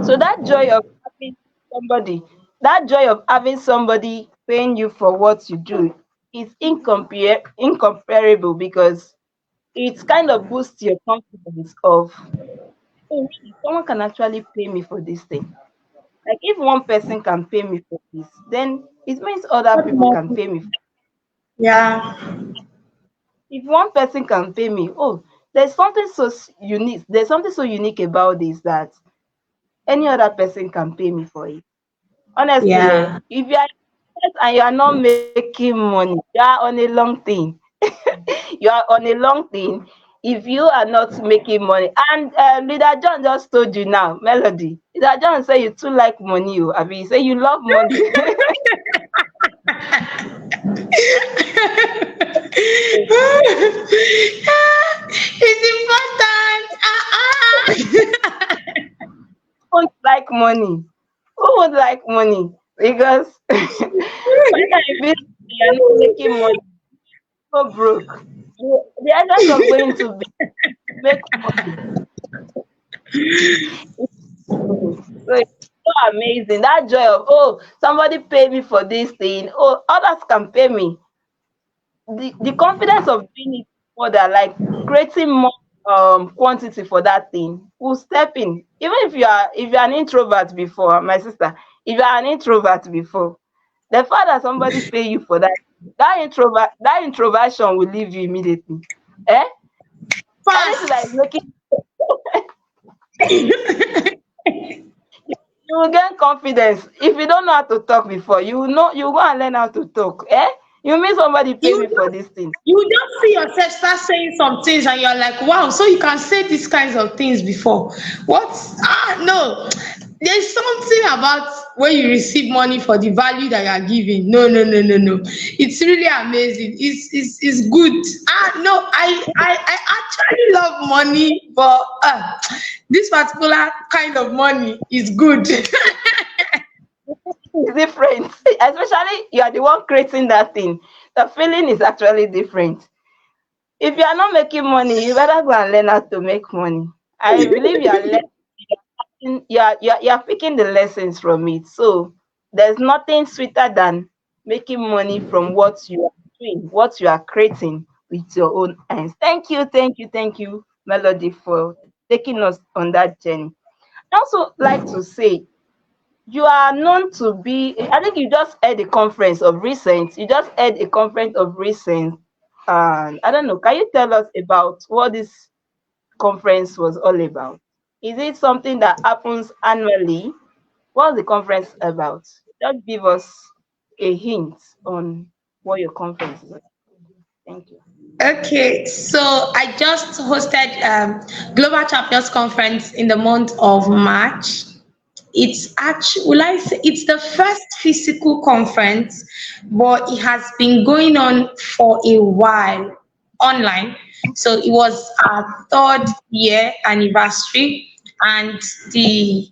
B: So somebody, that joy of having somebody paying you for what you do is incomparable because it kind of boosts your confidence of, oh, really, someone can actually pay me for this thing. Like if one person can pay me for this, then it means other
A: What
B: people
A: more?
B: can pay me.
A: Yeah.
B: If one person can pay me, oh, there's something so unique. There's something so unique about this that any other person can pay me for it. Honestly,
A: Yeah.
B: if you are and you are not making money, you are on a long thing. You are on a long thing if you are not making money. And Leader John just told you now, Melody. Leader John say you too like money. Oh, I mean, you say you love money.
A: It's important.
B: Who won't like money? Who would like money? Because when I feel you are not making money, so broke. The essence of going to make money. So it's so amazing. That joy of, oh, somebody pay me for this thing. Oh, others can pay me. The confidence of doing it more than like creating more quantity for that thing will step in. Even if you're an introvert before, my sister, if you're an introvert before, the fact that somebody pay you for that introversion will leave you immediately. Eh? Anything that is
A: Fast.
B: making you will gain confidence. If you don't know how to talk before, you will know you go and learn how to talk. Eh? You mean somebody pay
A: You
B: me for
A: just
B: this thing.
A: you just see yourself start saying some things and you're like, wow, so you can say these kinds of things before. What? No. There's something about when you receive money for the value that you are giving. No, no, no, no, no. It's really amazing. It's good. No, I actually love money, but this particular kind of money is good.
B: It's different. Especially you are the one creating that thing. The feeling is actually different. If you are not making money, you better go and learn how to make money. I believe you are learning, you are picking the lessons from it. So there's nothing sweeter than making money from what you are doing, what you are creating with your own hands. Thank you, Melody, for taking us on that journey. I also like to say you are known to be, I think you just had a conference of recent. You just had a conference of recent. And I don't know, can you tell us about what this conference was all about? Is it something that happens annually? What's the conference about? Just give us a hint on what your conference is about. Thank you.
A: Okay, so I just hosted Global Champions Conference in the month of March. It's actually, will I say, it's the first physical conference, but it has been going on for a while online. So it was our third year anniversary, and the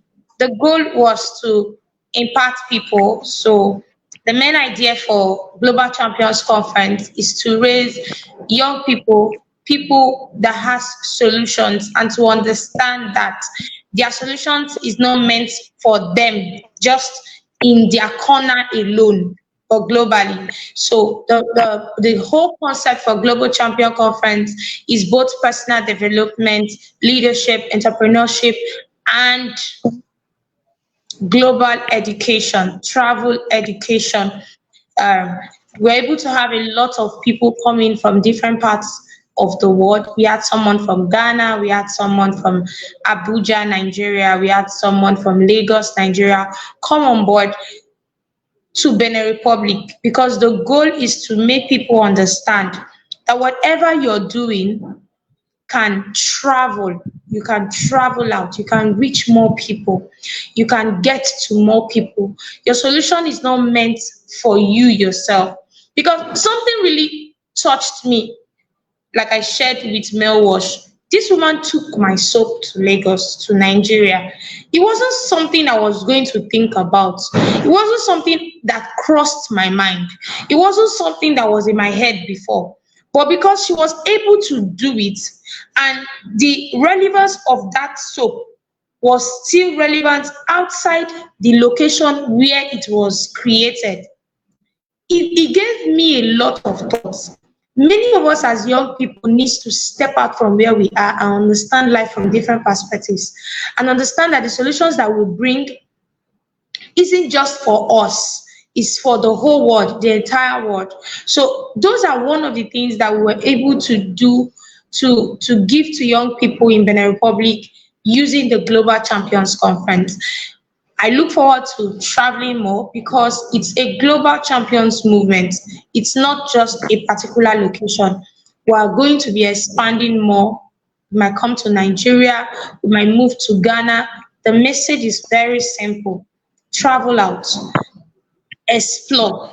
A: goal was to impact people. So the main idea for Global Champions Conference is to raise young people, people that has solutions, and to understand that their solutions is not meant for them just in their corner alone, but globally. So the whole concept for Global Champion Conference is both personal development, leadership, entrepreneurship, and global education, travel education. Um, we're able to have a lot of people coming from different parts of the world. We had someone from Ghana, we had someone from Abuja, Nigeria, we had someone from Lagos, Nigeria come on board to Benin Republic, because the goal is to make people understand that whatever you're doing can travel. You can travel out, you can reach more people, you can get to more people. Your solution is not meant for you yourself. Because something really touched me, like I shared with Mel Wash. This woman took my soap to Lagos, to Nigeria. It wasn't something I was going to think about. It wasn't something that crossed my mind. It wasn't something that was in my head before. But because she was able to do it, and the relevance of that soap was still relevant outside the location where it was created, it gave me a lot of thoughts. Many of us as young people needs to step out from where we are and understand life from different perspectives, and understand that the solutions that we bring isn't just for us, it's for the whole world, the entire world. So those are one of the things that we were able to do to give to young people in Benin Republic using the Global Champions Conference. I look forward to traveling more because it's a global champions movement. It's not just a particular location. We are going to be expanding more. We might come to Nigeria, we might move to Ghana. The message is very simple: travel out, explore.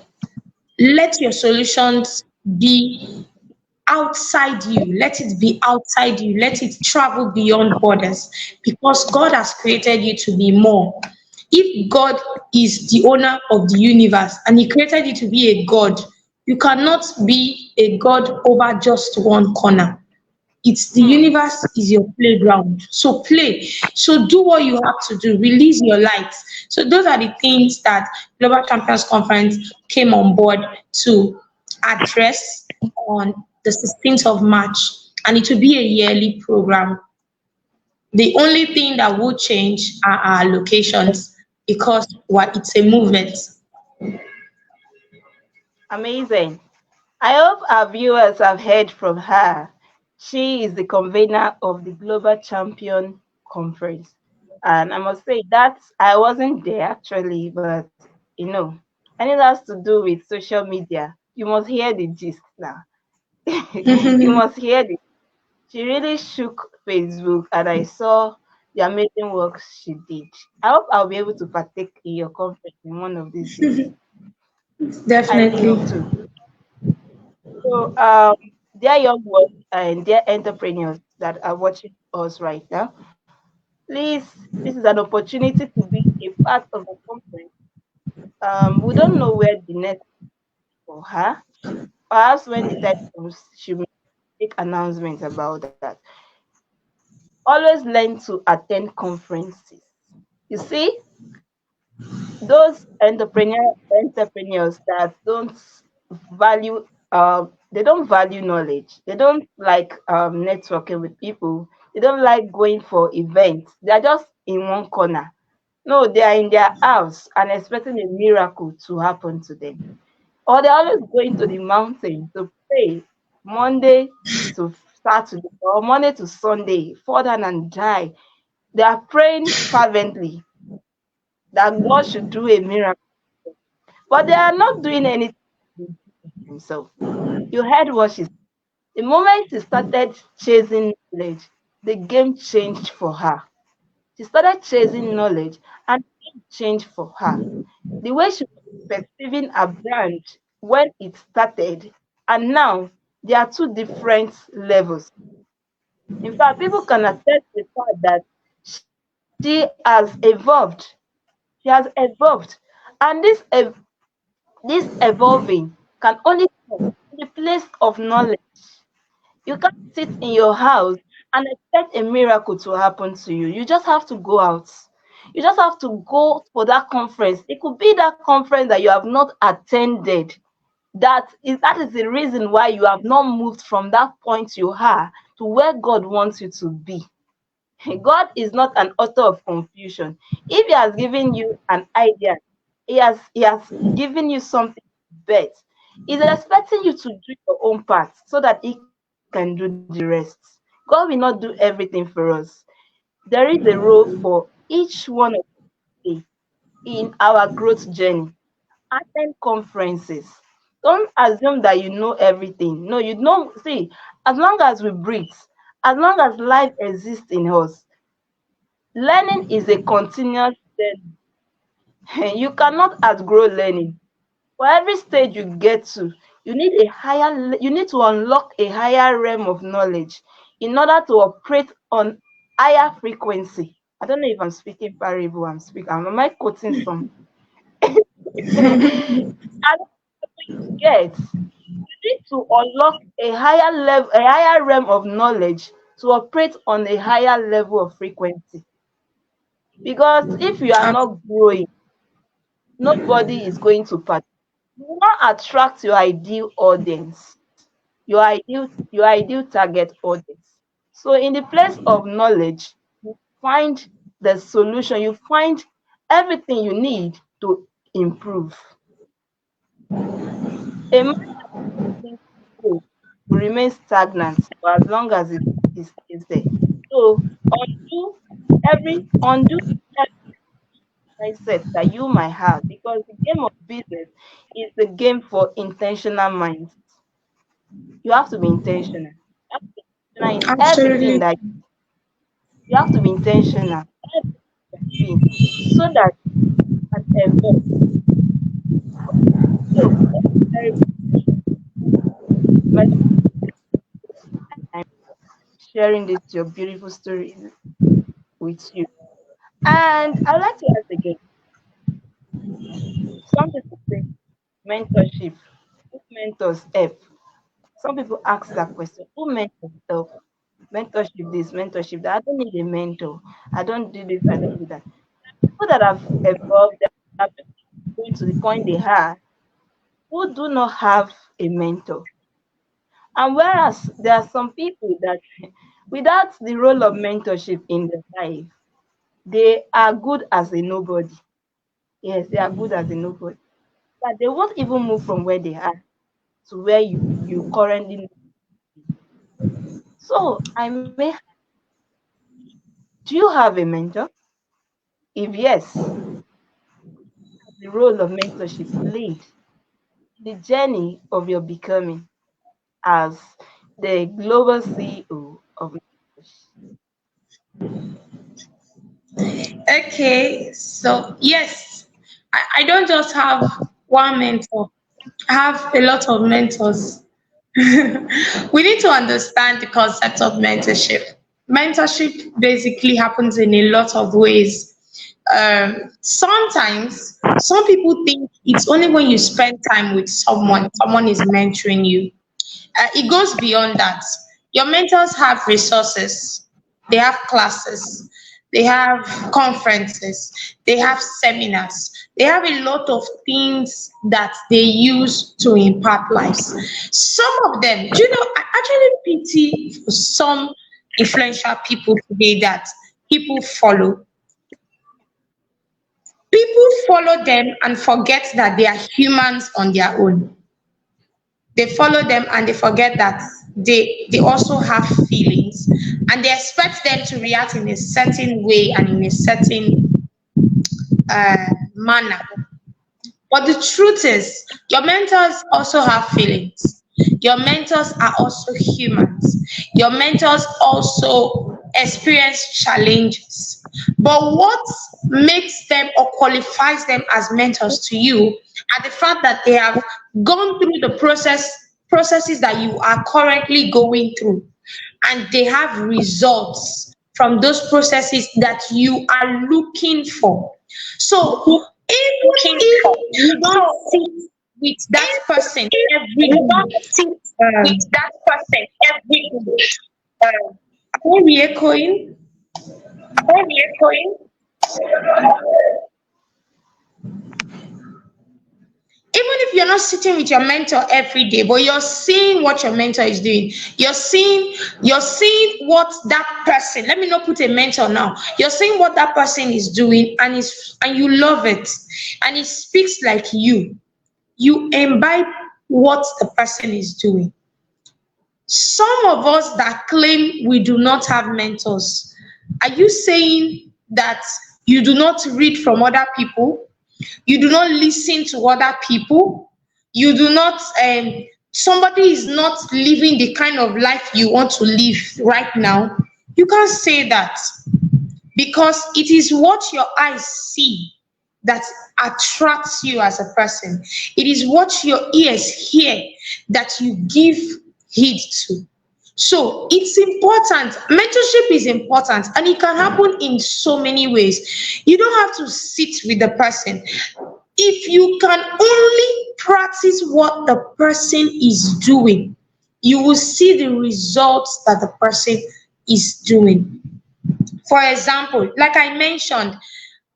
A: Let your solutions be outside you. Let it be outside you. Let it travel beyond borders because God has created you to be more. If God is the owner of the universe and He created you to be a God, you cannot be a God over just one corner. It's the
B: Hmm.
A: universe is your playground. So play. So do what you have to do. Release your light. So those are the things that Global Champions Conference came on board to address on the 16th of March. And it will be a yearly program. The only thing that will change are our locations because what it's a movement.
B: Amazing. I hope our viewers have heard from her. She is the convener of the Global Champion Conference. And I must say that I wasn't there actually, but and it has to do with social media. You must hear the gist now. You must hear the She really shook Facebook and I saw the amazing work she did. I hope I'll be able to partake in your conference in one of these days. I really
A: Definitely.
B: hope to. So, dear young ones and dear entrepreneurs that are watching us right now, please, this is an opportunity to be a part of the conference. We don't know where the next for her. Perhaps when the time comes, she will make announcements about that. Always learn to attend conferences. You see, those entrepreneurs that don't value they don't value knowledge, they don't like networking with people, they don't like going for events, they're just in one corner. No, they are in their house and expecting a miracle to happen to them, or they're always going to the mountain to pray Monday to Saturday or Monday to Sunday, fall down and die. They are praying fervently that God should do a miracle, but they are not doing anything themselves. You heard what she said. The moment she started chasing knowledge, the game changed for her. She started chasing knowledge and the game changed for her. The way she was perceiving a brand when it started, and now there are two different levels. In fact, people can attest the fact that she has evolved. She has evolved. And this evolving can only come in the place of knowledge. You can't sit in your house and expect a miracle to happen to you. You just have to go out. You just have to go for that conference. It could be that conference that you have not attended. That is the reason why you have not moved from that point you are to where God wants you to be. God is not an author of confusion. If He has given you an idea, He has given you something to bet. He's expecting you to do your own part so that He can do the rest. God will not do everything for us. There is a role for each one of us in our growth journey. Attend conferences. Don't assume that you know everything. No, you know. See, as long as we breathe, as long as life exists in us, learning is a continuous journey. You cannot outgrow learning. For every stage you get to, you need to unlock a higher realm of knowledge in order to operate on higher frequency. I don't know if I'm speaking parable. Am I quoting some? And get you need to unlock a higher level, a higher realm of knowledge to operate on a higher level of frequency. Because if you are not growing, nobody is going to participate. You will not attract your ideal audience, your ideal target audience. So in the place of knowledge, you find the solution, you find everything you need to improve. A man thinks will remain stagnant for as long as it stays there. So undo undo every mindset that you might have, because the game of business is the game for intentional minds. You have to be intentional. You have to be intentional in everything
A: Absolutely.
B: that you have to be intentional in, so that you can evolve. So thank you very much for sharing this your beautiful story with you. And I'd like to ask again, some people say mentorship, who mentors help? Some people ask that question, who mentors help? Mentorship this, mentorship that. I don't need a mentor. I don't do this, I don't do that. People that have evolved, that have going to the point they are, who do not have a mentor. And whereas there are some people that without the role of mentorship in their life, they are good as a nobody. Yes, they are good as a nobody. But they won't even move from where they are to where you currently know. So I may, do you have a mentor? If yes, the role of mentorship played in the journey of your becoming as the global CEO of mentorship.
A: Okay, so yes, I don't just have one mentor. I have a lot of mentors. We need to understand the concept of mentorship. Mentorship basically happens in a lot of ways. Sometimes some people think it's only when you spend time with someone is mentoring you. It goes beyond that. Your mentors have resources, they have classes, they have conferences, they have seminars, they have a lot of things that they use to impact lives. Some of them, do you know, I actually pity for some influential people today that people follow. People follow them and forget that they are humans on their own. They follow them and they forget that they also have feelings, and they expect them to react in a certain way and in a certain manner. But the truth is, your mentors also have feelings. Your mentors are also humans. Your mentors also experience challenges. But what makes them or qualifies them as mentors to you are the fact that they have gone through the processes that you are currently going through, and they have results from those processes that you are looking for. So even if you don't sit with that person every day, are we echoing? Even if you're not sitting with your mentor every day, but you're seeing what your mentor is doing, you're seeing what that person, let me not put a mentor now, you're seeing what that person is doing, and you love it, and it speaks like you imbibe what the person is doing. Some of us that claim we do not have mentors, are you saying that you do not read from other people? You do not listen to other people? You do not, somebody is not living the kind of life you want to live right now? You can't say that, because it is what your eyes see that attracts you as a person. It is what your ears hear that you give heed to. So it's important. Mentorship is important, and it can happen in so many ways. You don't have to sit with the person. If you can only practice what the person is doing, you will see the results that the person is doing. For example, like I mentioned,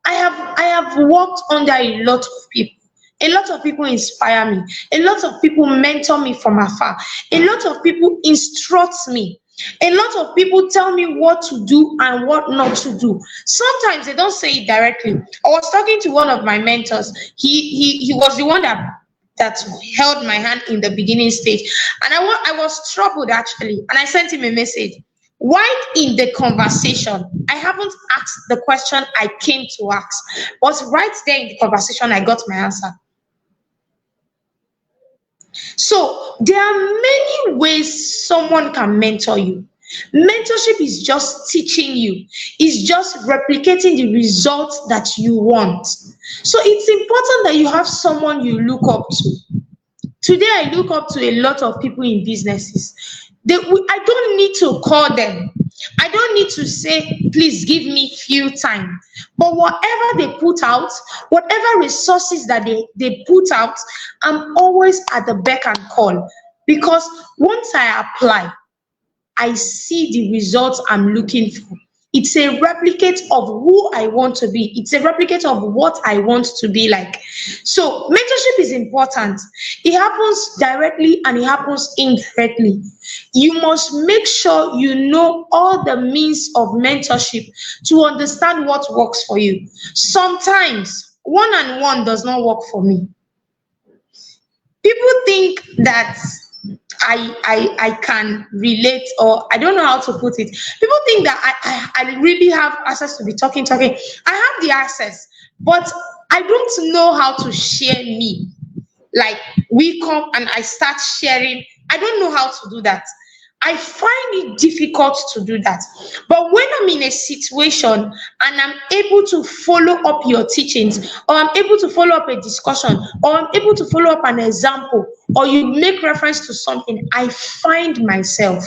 A: I have worked under a lot of people. A lot of people inspire me. A lot of people mentor me from afar. A lot of people instruct me. A lot of people tell me what to do and what not to do. Sometimes they don't say it directly. I was talking to one of my mentors. He was the one that held my hand in the beginning stage, and I was troubled actually, and I sent him a message. Why in the conversation I haven't asked the question I came to ask, but right there in the conversation I got my answer. So there are many ways someone can mentor you. Mentorship is just teaching you, it's just replicating the results that you want. So it's important that you have someone you look up to. Today, I look up to a lot of people in businesses. I don't need to call them. I don't need to say, please give me few time. But whatever they put out, whatever resources that they put out, I'm always at the beck and call. Because once I apply, I see the results I'm looking for. It's a replicate of who I want to be. It's a replicate of what I want to be like. So mentorship is important. It happens directly and it happens indirectly. You must make sure you know all the means of mentorship to understand what works for you. Sometimes one-on-one does not work for me. People think that I can relate, or I don't know how to put it. People think that I really have access to be talking. I have the access, but I don't know how to share me. Like we come and I start sharing. I don't know how to do that. I find it difficult to do that. But when I'm in a situation and I'm able to follow up your teachings, or I'm able to follow up a discussion, or I'm able to follow up an example, or you make reference to something, I find myself.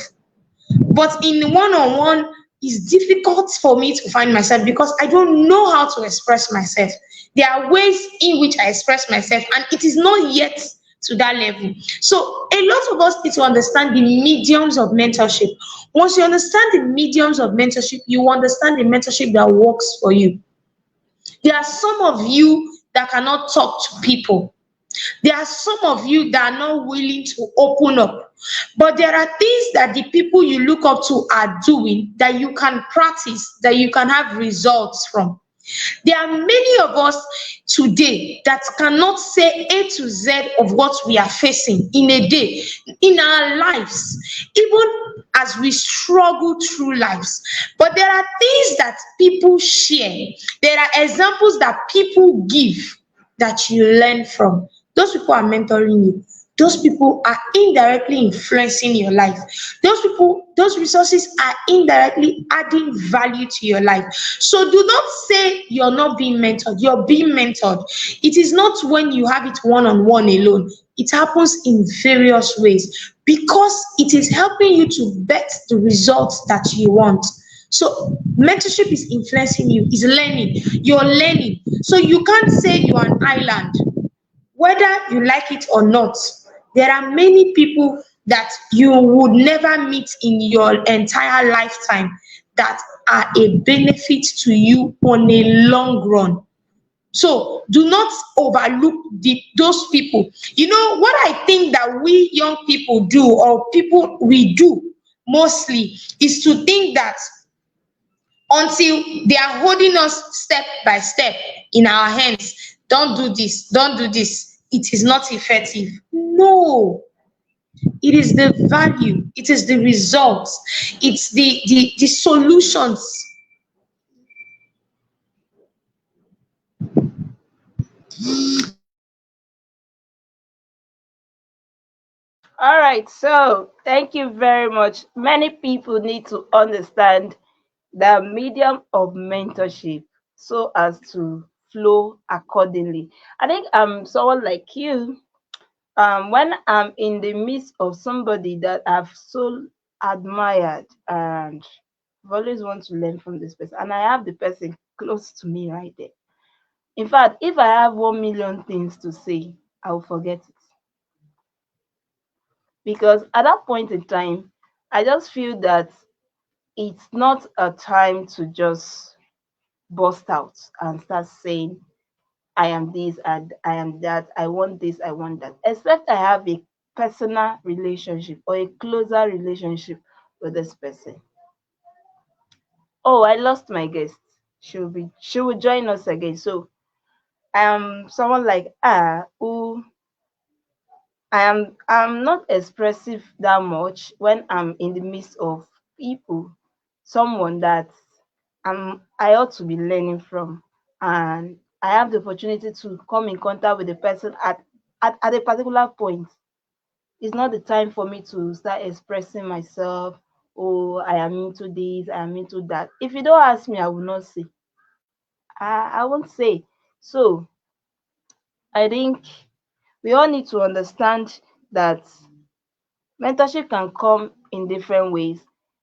A: But in one-on-one, it's difficult for me to find myself because I don't know how to express myself. There are ways in which I express myself, and it is not yet to that level. So a lot of us need to understand the mediums of mentorship. Once you understand the mediums of mentorship, you understand the mentorship that works for you. There are some of you that cannot talk to people. There are some of you that are not willing to open up. But there are things that the people you look up to are doing that you can practice, that you can have results from. There are many of us today that cannot say A to Z of what we are facing in a day, in our lives, even as we struggle through lives. But there are things that people share, there are examples that people give that you learn from. Those people are mentoring you. Those people are indirectly influencing your life. Those people, those resources are indirectly adding value to your life. So do not say you're not being mentored. You're being mentored. It is not when you have it one-on-one alone. It happens in various ways because it is helping you to bet the results that you want. So mentorship is influencing you, is learning. You're learning. So you can't say you're an island. Whether you like it or not, there are many people that you would never meet in your entire lifetime that are a benefit to you on a long run. So do not overlook those people. You know what I think that we young people do, or people we do mostly, is to think that until they are holding us step by step in our hands, don't do this, don't do this, it is not effective. No, it is the value, it is the results, it's the solutions.
B: All right, so thank you very much. Many people need to understand the medium of mentorship so as to flow accordingly. I think someone like you, when I'm in the midst of somebody that I've so admired and I've always want to learn from this person, and I have the person close to me right there. In fact, if I have 1 million things to say, I'll forget it. Because at that point in time, I just feel that it's not a time to just burst out and start saying, I am this and I am that, I want this, I want that. Except I have a personal relationship or a closer relationship with this person. Oh, I lost my guest. She will join us again. So someone like who I'm not expressive that much when I'm in the midst of people, someone that I ought to be learning from, and I have the opportunity to come in contact with the person at a particular point. It's not the time for me to start expressing myself. Oh, I am into this, I am into that. If you don't ask me, I will not say. I won't say. So I think we all need to understand that mentorship can come in different ways.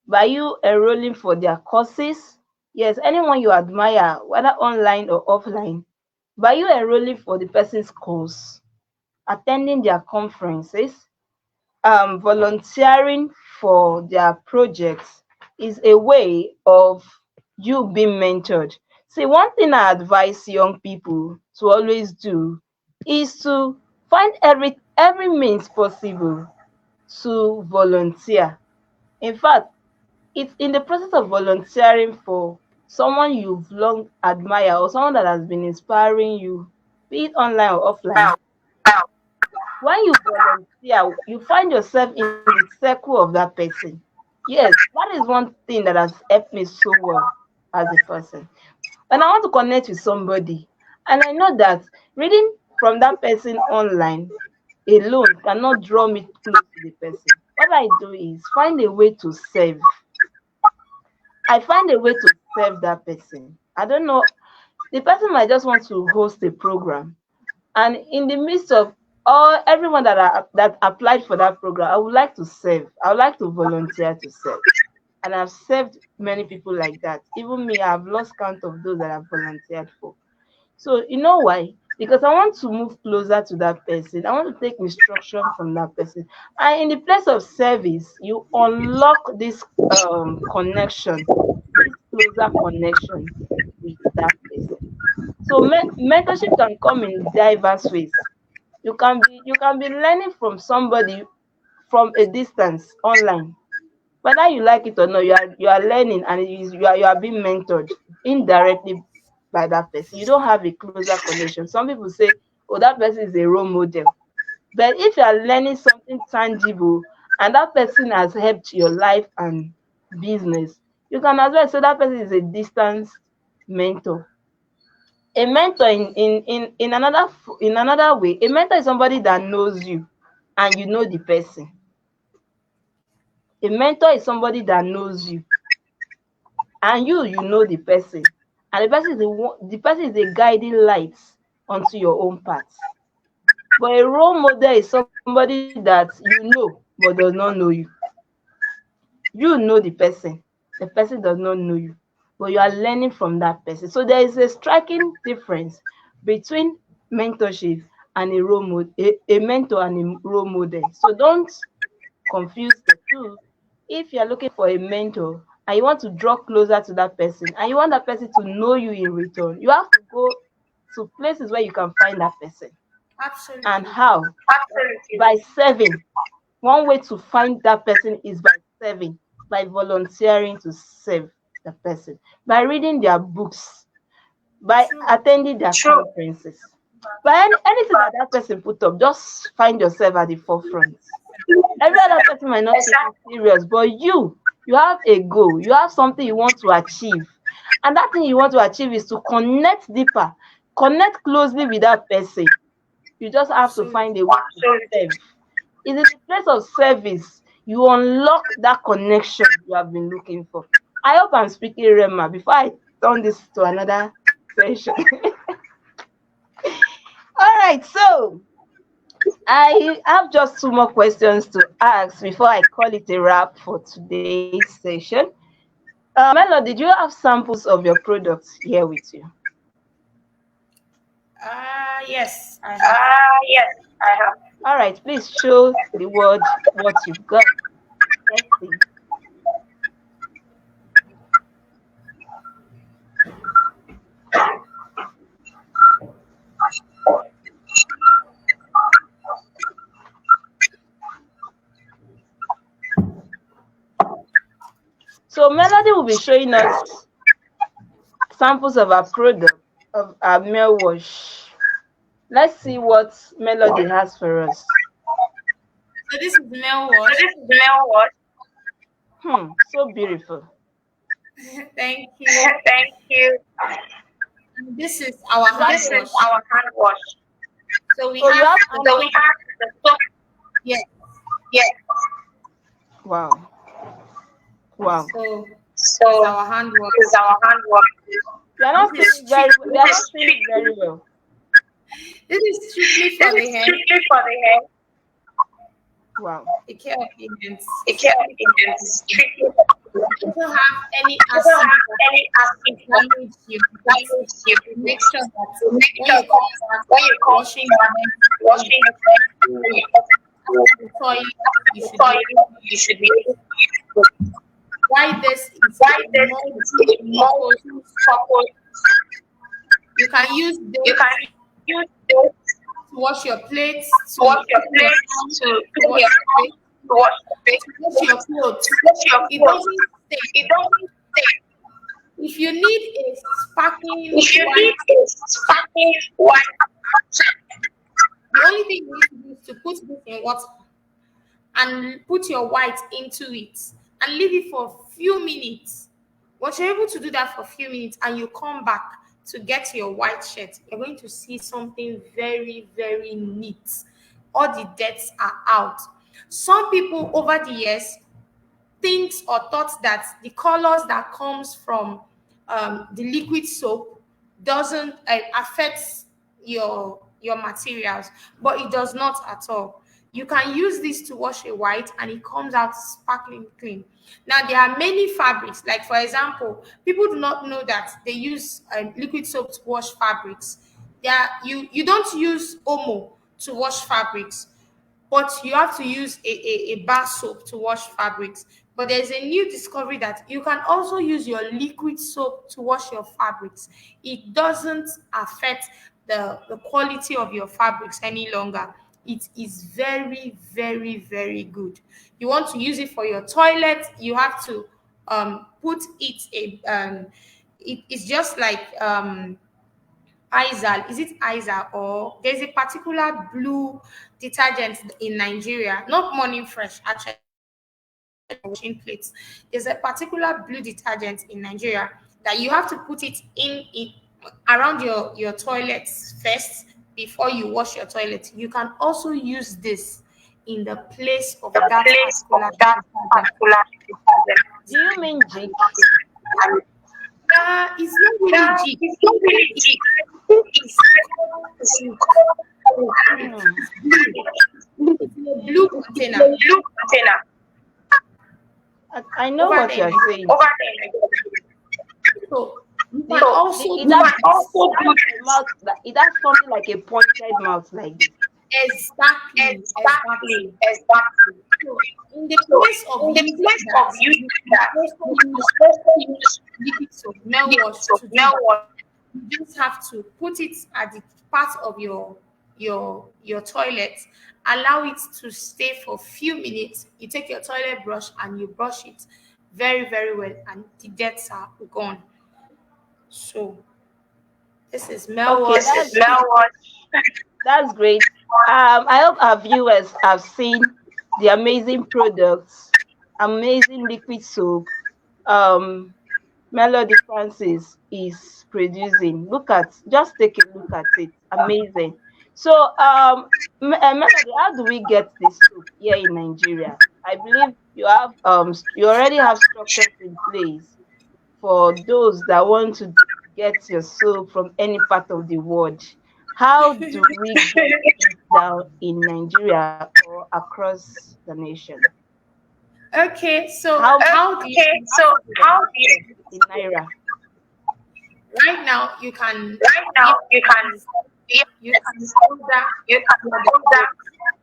B: By you enrolling for their courses, yes, anyone you admire, whether online or offline, by you enrolling for the person's course, attending their conferences, volunteering for their projects is a way of you being mentored. See, one thing I advise young people to always do is to find every means possible to volunteer. In fact, it's in the process of volunteering for someone you've long admired or someone that has been inspiring you, be it online or offline. When you volunteer, you find yourself in the circle of that person. Yes, that is one thing that has helped me so well as a person. When I want to connect with somebody, and I know that reading from that person online alone cannot draw me close to the person, what I do is find a way to serve. I find a way to serve that person. I don't know, the person might just want to host a program, and in the midst of all everyone that applied for that program, I would like to serve. I would like to volunteer to serve. And I've served many people like that. Even me, I've lost count of those that I've volunteered for. So you know why? Because I want to move closer to that person. I want to take instruction from that person. And in the place of service, you unlock this connection, this closer connection with that person. So mentorship can come in diverse ways. You can be learning from somebody from a distance online. Whether you like it or not, you are learning, and you are being mentored indirectly by that person. You don't have a closer connection. Some people say, oh, that person is a role model. But if you are learning something tangible and that person has helped your life and business, you can as well say that person is a distance mentor. A mentor in another way, a mentor is somebody that knows you and you know the person. A mentor is somebody that knows you and you know the person, and the person is a guiding light onto your own path. But a role model is somebody that you know but does not know you. You know the person does not know you, but you are learning from that person. So there is a striking difference between mentorship and a mentor and a role model. So don't confuse the two. If you're looking for a mentor and you want to draw closer to that person and you want that person to know you in return, you have to go to places where you can find that person. And
A: Absolutely.
B: how? By serving. One way to find that person is by serving, by volunteering to serve the person, by reading their books, by
A: True.
B: attending their conferences. By anything that person put up, just find yourself at the forefront. Every other person might not take it serious, but you have a goal, you have something you want to achieve, and that thing you want to achieve is to connect deeper, connect closely with that person. You just have to find
A: Absolutely.
B: a way to serve. It's in the place of service you unlock that connection you have been looking for. I hope I'm speaking Rema before I turn this to another session. All right, so I have just two more questions to ask before I call it a wrap for today's session. Melo, did you have samples of your products here with you?
A: Yes, I have.
B: Yes, I have. All right, please show the world what you've got. Let's see. So Melody will be showing us samples of our product, of our male wash. Let's see what Melody has for us.
A: So this is male wash.
C: This is male wash.
B: So beautiful.
A: Thank you.
C: Thank you.
A: And this is our hand
C: This
A: wash.
C: is our hand wash.
A: So we
B: So you
A: have
B: have
C: So we have the soap.
A: yes.
C: Yes.
B: Wow. Wow.
A: So
C: So
A: it's our hand wash.
C: this is our hand wash.
B: They are not
A: This is
B: saying very
A: strictly-
B: they are not saying it very well.
A: This is strictly for
C: This
A: the
C: is
A: hair.
C: strictly for the hair.
B: Wow.
A: The care of agents.
C: The care of agents is strictly for the hair.
A: If you have any
C: You
A: acid
C: don't have any acid that
A: damage you make sure that
C: make
A: when
C: sure
A: you come back
C: when you come
A: washing your hair,
C: washing
A: the toilet, you should
C: you should be able to
A: why this is
C: why this
A: multi-
C: is multi-purpose.
A: you can use this
C: You can use this
A: to wash your plates,
C: to wash your plates, to
A: wash
C: your
A: your face,
C: to wash your face,
A: to wash your clothes.
C: wash your
A: It
C: clothes.
A: doesn't stay.
C: It doesn't stay.
A: If you need a sparkling
C: If you
A: white,
C: need a sparkling white,
A: the only thing you need to do is to put this in water and put your white into it and leave it for a few minutes. Once you're able to do that for a few minutes and you come back to get your white shirt, you're going to see something very, very neat. All the debts are out. Some people over the years thinks or thought that the colors that comes from the liquid soap doesn't affect your materials, but it does not at all. You can use this to wash a white and it comes out sparkling clean. Now there are many fabrics, like for example, people do not know that they use liquid soap to wash fabrics. You don't use Omo to wash fabrics, but you have to use a bar soap to wash fabrics. But there's a new discovery that you can also use your liquid soap to wash your fabrics. It doesn't affect the quality of your fabrics any longer. It is very, very, very good. You want to use it for your toilet, you have to put it's just like Izal. Is it Izal, or there's a particular blue detergent in Nigeria, not Morning Fresh actually, washing plates. There's a particular blue detergent in Nigeria that you have to put it in around your toilets first before you wash your toilet. You can also use this in the place of
C: the
A: that
C: place
A: particular
C: of that
A: detergent.
C: particular
B: Do you mean jig?
A: It's not really cheap.
C: It's not really cheap.
A: It's in a blue container.
C: Blue container
B: I know
A: Over
B: what
A: there.
B: you're saying.
C: over there.
A: So you can
B: So
A: also
B: it
A: do
B: has
A: that.
C: also do
B: a mouth. It has something like a pointed mouth like this.
A: Exactly.
C: Exactly.
A: So in the place of
C: In the
A: using
C: place
A: that,
C: of using that,
A: you also use liquid soap, male wash
C: so
A: to do
C: now
A: that.
C: what?
A: You just have to put it at the part of your toilet, allow it to stay for a few minutes. You take your toilet brush and you brush it very, very well, and the debts are gone. So this is male
B: Okay,
A: wash.
B: that's
C: Now what?
B: That's great. I hope our viewers have seen the amazing products, amazing liquid soap, Melody Francis is producing. Just take a look at it. Amazing. So, Melody, how do we get this soap here in Nigeria? I believe you already have structures in place for those that want to get your soap from any part of the world. How do we get it down in Nigeria or across the nation?
A: Okay, so
B: How
A: how do you
C: Okay, so how do you?
B: in Naira?
A: right now you can
C: Right now, you can
A: order
C: you can order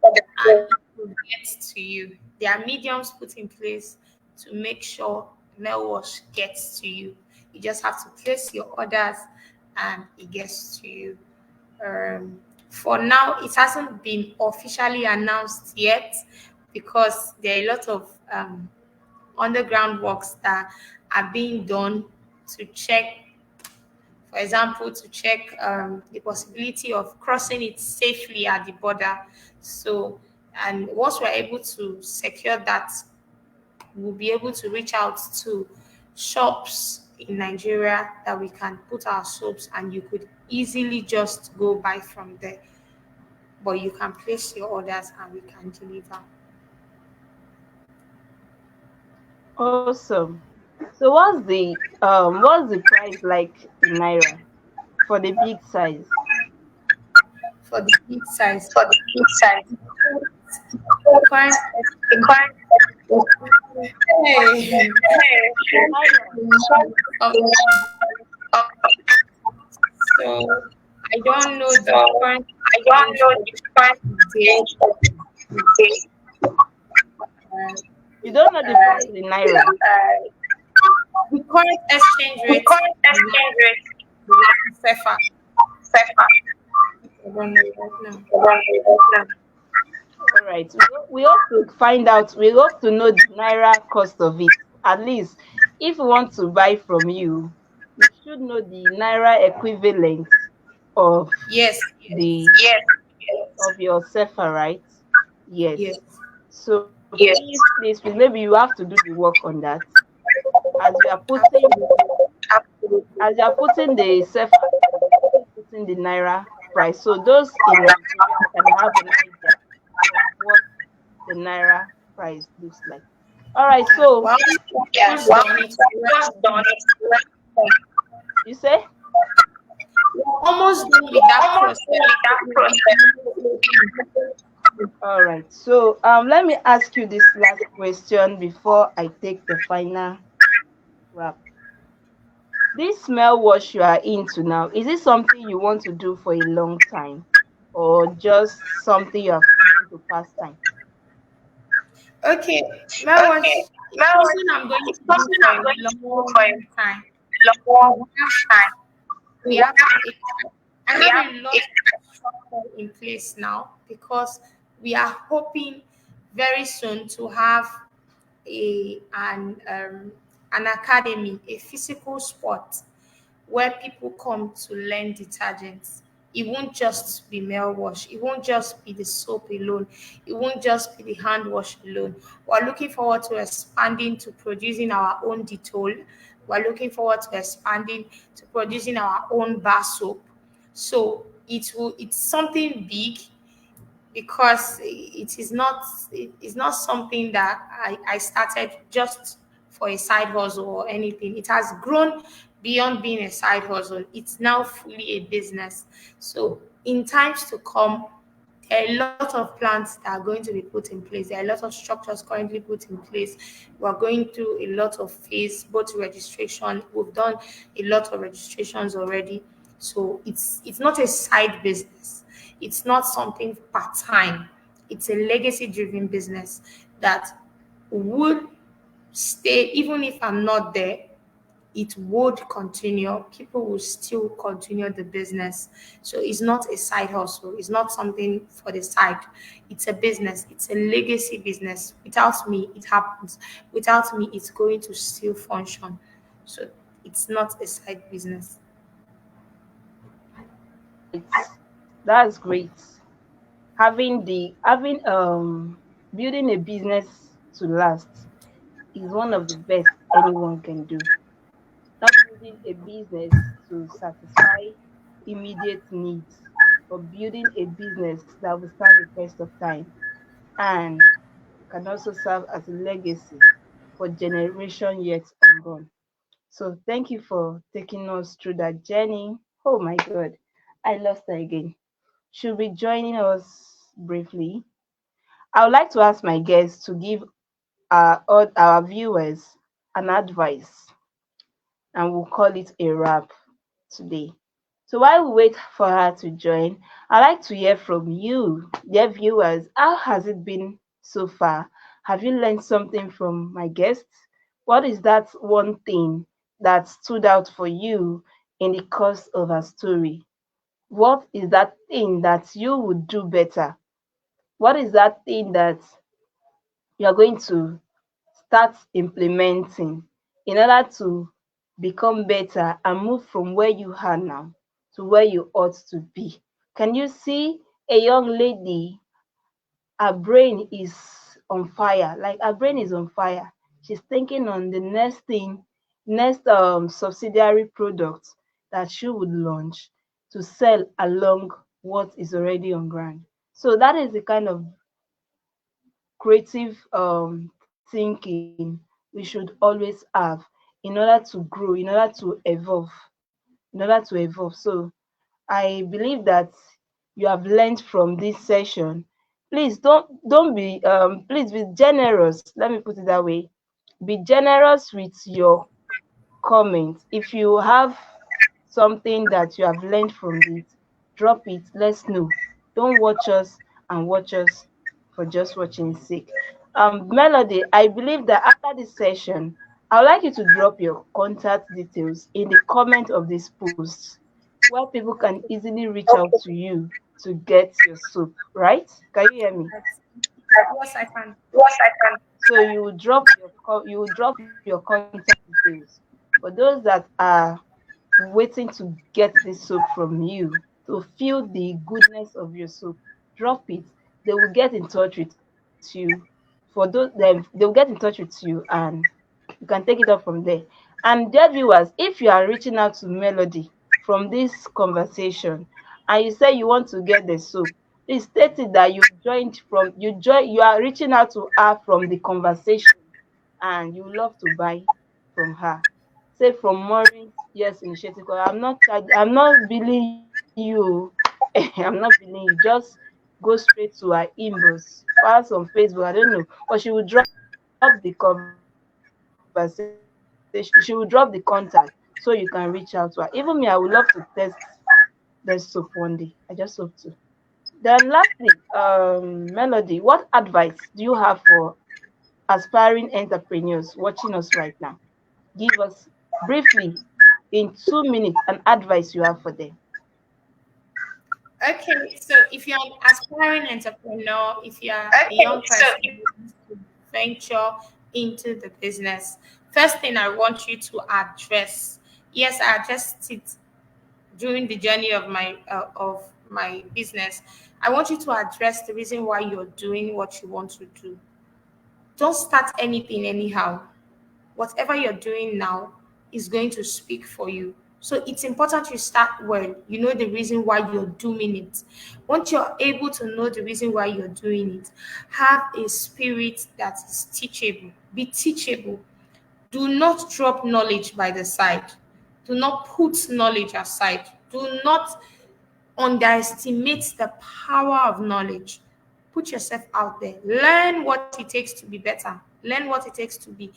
C: for the
A: and it will get to you. There are mediums put in place to make sure mail wash gets to you. You just have to place your orders and it gets to you. For now, it hasn't been officially announced yet because there are a lot of underground works that are being done to check, for example, to check the possibility of crossing it safely at the border. So, and once we're able to secure that, we'll be able to reach out to shops in Nigeria that we can put our soaps, and you could easily just go buy from there. But you can place your orders and we can deliver.
B: Awesome. So what's the price like in naira for the big size?
A: For the big size,
C: For the big size,
A: the current
C: the current
A: hey, of,
C: of
A: so I don't know
C: so
A: the current
C: I don't
A: range
C: know
A: of
C: the current
A: day.
C: range of the day.
B: You don't know the price in naira.
A: The current exchange
C: The
A: rate
C: current exchange rate
A: SEFA.
C: SEFA.
A: I don't know right now.
C: I don't know right now.
B: All right. We hope to find out. We hope to know the naira cost of it. At least, if we want to buy from you, we should know the naira equivalent of
A: Yes,
B: the
C: Yes, yes,
B: of your SEFA, right? Yes.
A: yes.
B: So
C: yes.
B: please, maybe you have to do the work on that. As you are putting
C: Absolutely.
B: as you are putting the SEFA, putting the naira price. So those in Nigeria can have an idea of what the naira price looks like. All right. So
A: Well,
C: Yeah,
A: just
C: well,
A: done it.
C: just done it.
B: you say,
A: Almost done with that
C: Almost
A: process.
C: with that process.
B: all right. So let me ask you this last question before I take the final wrap. This smell wash you are into now, is it something you want to do for a long time, or just something you are doing to pass time?
A: Okay, my
C: Okay,
A: was it's
C: now
A: something I'm going
C: it's
A: to do
C: something
A: for
C: I'm
A: a
C: going to do for
A: long
C: a
A: time.
C: long time.
A: We have a, I
C: We
A: have
C: have
A: a lot of structure in place now because we are hoping very soon to have an academy, a physical spot where people come to learn detergents. It won't just be male wash. It won't just be the soap alone. It won't just be the hand wash alone. We're looking forward to expanding to producing our own Dettol. We're looking forward to expanding to producing our own bar soap. So it's something big because it's not something that I started just for a side hustle or anything. It has grown beyond being a side hustle. It's now fully a business. So in times to come, there are a lot of plans that are going to be put in place. There are a lot of structures currently put in place. We're going through a lot of phase, both registration. We've done a lot of registrations already. So it's not a side business. It's not something part time. It's a legacy driven business that would stay even if I'm not there. It would continue. People will still continue the business. So it's not a side hustle. It's not something for the side. It's a business. It's a legacy business. Without me, it happens. Without me, it's going to still function. So it's not a side business.
B: It's That's great. Having building a business to last is one of the best anyone can do. Not building a business to satisfy immediate needs, but building a business that will stand the test of time and can also serve as a legacy for generation yet unborn. So thank you for taking us through that journey. Oh my God, I lost her again. She'll be joining us briefly. I would like to ask my guests to give our viewers an advice, and we'll call it a wrap today. So while we wait for her to join, I'd like to hear from you, dear viewers. How has it been so far? Have you learned something from my guests? What is that one thing that stood out for you in the course of her story? What is that thing that you would do better? What is that thing that you are going to start implementing in order to become better and move from where you are now to where you ought to be? Can you see a young lady, her brain is on fire, like her brain is on fire. She's thinking on the next thing, next subsidiary product that she would launch to sell along what is already on ground. So that is the kind of creative thinking we should always have in order to grow, in order to evolve, in order to evolve. So I believe that you have learned from this session. Please don't be please be generous. Let me put it that way. Be generous with your comments. If you have something that you have learned from it, drop it. Let's know. Don't watch us and watch us for just watching sake. Melody, I believe that after this session, I would like you to drop your contact details in the comment of this post where people can easily reach out to you to get your soup, right? Can you hear me?
A: Yes, I can.
C: Yes, I can.
B: So you will drop your contact details for those that are waiting to get this soap from you to feel the goodness of your soap. Drop it. They will get in touch with you. For those they will get in touch with you and you can take it up from there. And dear viewers, if you are reaching out to Melody from this conversation and you say you want to get the soap, please state it that you are reaching out to her from the conversation and you love to buy from her. Say from Maureen, yes, initiative. 'Cause I'm not billing you. I'm not billing you. Just go straight to her inbox. Find us on Facebook. I don't know. But she will drop the conversation. She will drop the contact so you can reach out to her. Even me, I would love to test the soap one day. I just hope to. Then lastly, Melody, what advice do you have for aspiring entrepreneurs watching us right now? Give us briefly in 2 minutes an advice you have for them.
A: Okay, so if you're an aspiring entrepreneur, if you're a
C: Okay,
A: young
C: so
A: person who wants to venture into the business, first thing I want you to address, yes, I addressed it during the journey of my business. I want you to address the reason why you're doing what you want to do. Don't start anything anyhow. Whatever you're doing now is going to speak for you. So it's important you start well. You know the reason why you're doing it. Once you're able to know the reason why you're doing it, have a spirit that is teachable. Be teachable. Do not drop knowledge by the side. Do not put knowledge aside. Do not underestimate the power of knowledge. Put yourself out there. Learn what it takes to be better. Learn what it takes to be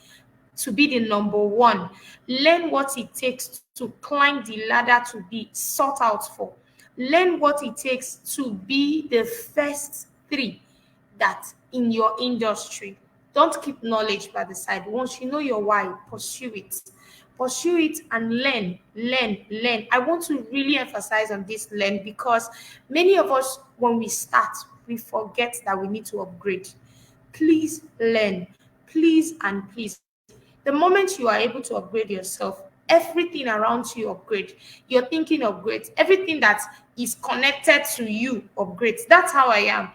A: the number one. Learn what it takes to climb the ladder to be sought out for. Learn what it takes to be the first three that in your industry. Don't keep knowledge by the side. Once you know your why, pursue it. Pursue it and learn, learn, learn. I want to really emphasize on this learn because many of us, when we start, we forget that we need to upgrade. Please learn. Please and please. The moment you are able to upgrade yourself, everything around you upgrade. Your thinking upgrades. Everything that is connected to you upgrades. That's how I am.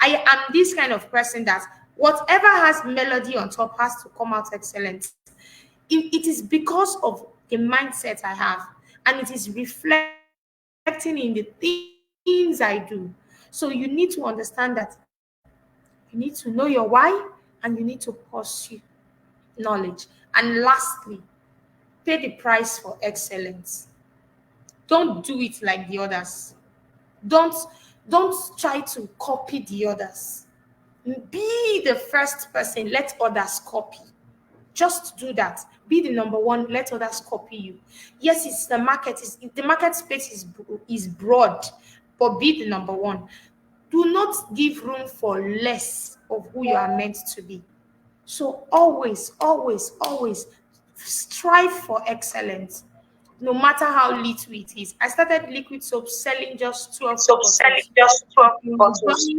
A: I am this kind of person that whatever has melody on top has to come out excellent. It is because of the mindset I have, and it is reflecting in the things I do. So you need to understand that you need to know your why and you need to pursue knowledge. And lastly, pay the price for excellence. Don't do it like the others. Don't try to copy the others. Be the first person, let others copy. Just do that. Be the number one, let others copy you. Yes, it's the market space is broad, but be the number one. Do not give room for less of who you are meant to be. So always, always, always strive for excellence, no matter how little it is. I started liquid soap selling just 12
C: so selling
A: bottles.
C: just 12
A: In
C: bottles.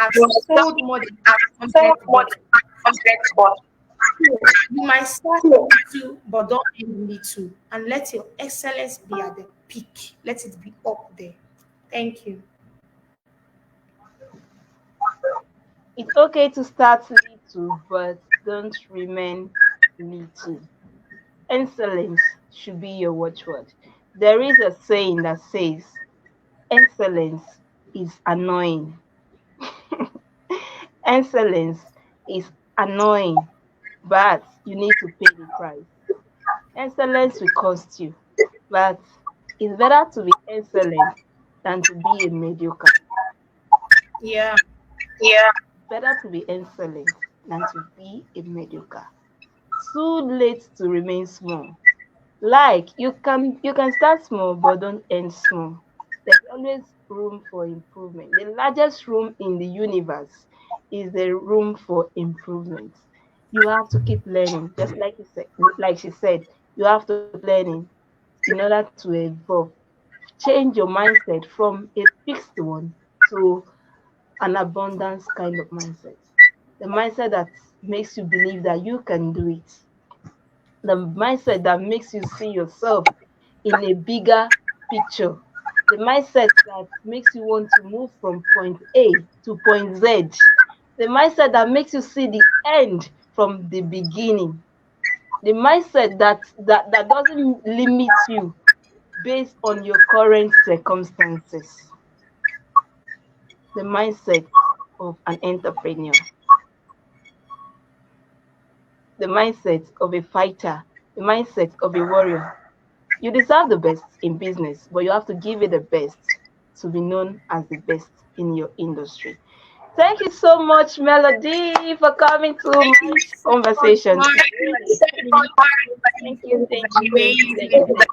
A: I've sold more than
C: I've
A: 100
C: sold more
A: bottles.
C: than 100 bottles.
A: So you might start little, but don't end little. And let your excellence be at the peak. Let it be up there. Thank you.
B: It's okay to start little, but don't remain little. Excellence should be your watchword. There is a saying that says, excellence is annoying. Excellence is annoying, but you need to pay the price. Excellence will cost you, but it's better to be excellent than to be a mediocre.
A: Yeah.
C: Yeah.
B: Better to be excellent than to be a mediocre. Too late to remain small. Like you can start small but don't end small. There's always room for improvement. The largest room in the universe is the room for improvement. You have to keep learning, just like you said, like she said, you have to keep learning in order to evolve. Change your mindset from a fixed one to an abundance kind of mindset. The mindset that makes you believe that you can do it. The mindset that makes you see yourself in a bigger picture. The mindset that makes you want to move from point A to point Z. The mindset that makes you see the end from the beginning. The mindset that doesn't limit you based on your current circumstances. The mindset of an entrepreneur. The mindset of a fighter. The mindset of a warrior. You deserve the best in business, but you have to give it the best to be known as the best in your industry. Thank you so much, Melody, for coming to
A: Thank
B: my
A: you so
B: conversation
A: much.
B: today. Thank you, thank you, thank you, thank
A: Amazing.
B: you.
A: Thank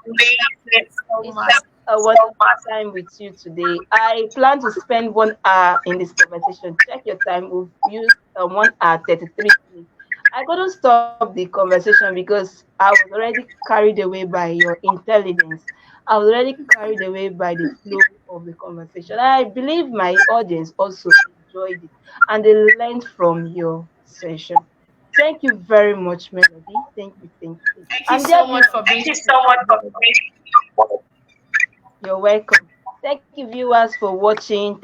A: you so
B: It's
A: much.
B: a wonderful time with you today. I plan to spend 1 hour in this conversation. Check your time. We've used 1 hour 33 minutes. I couldn't stop the conversation because I was already carried away by your intelligence. I was already carried away by the flow of the conversation. I believe my audience also enjoyed it and they learned from your session. Thank you very much, Melody. Thank you, thank you, thank you.
A: Thank you
B: And dear
A: so much
B: viewers,
A: for
C: Thank
A: being
C: you so much for being.
B: you're welcome. Thank you, viewers, for watching.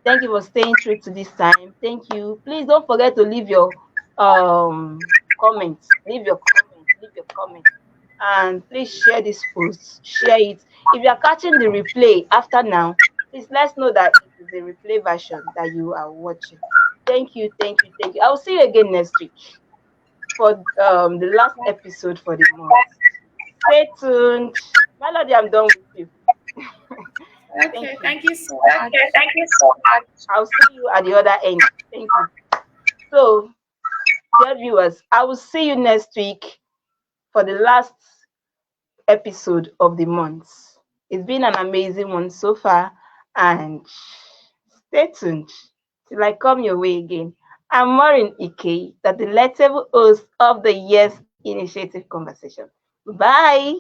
B: Thank you for staying through to this time. Thank you. Please don't forget to leave your comments. Leave your comment. And please share this post. Share it. If you are catching the replay after now, please let's know that it is the replay version that you are watching. Thank you, thank you, thank you. I will see you again next week for the last episode for the month. Stay tuned. Melody, I'm done with you. Thank
A: Okay,
B: you.
A: thank you so much.
C: Okay, thank you so much.
B: I'll see you at the other end. Thank you. So, dear viewers, I will see you next week for the last episode of the month. It's been an amazing one so far, and stay tuned till I come your way again. I'm Maureen Ike, the delectable host of the Yes Initiative Conversation. Bye.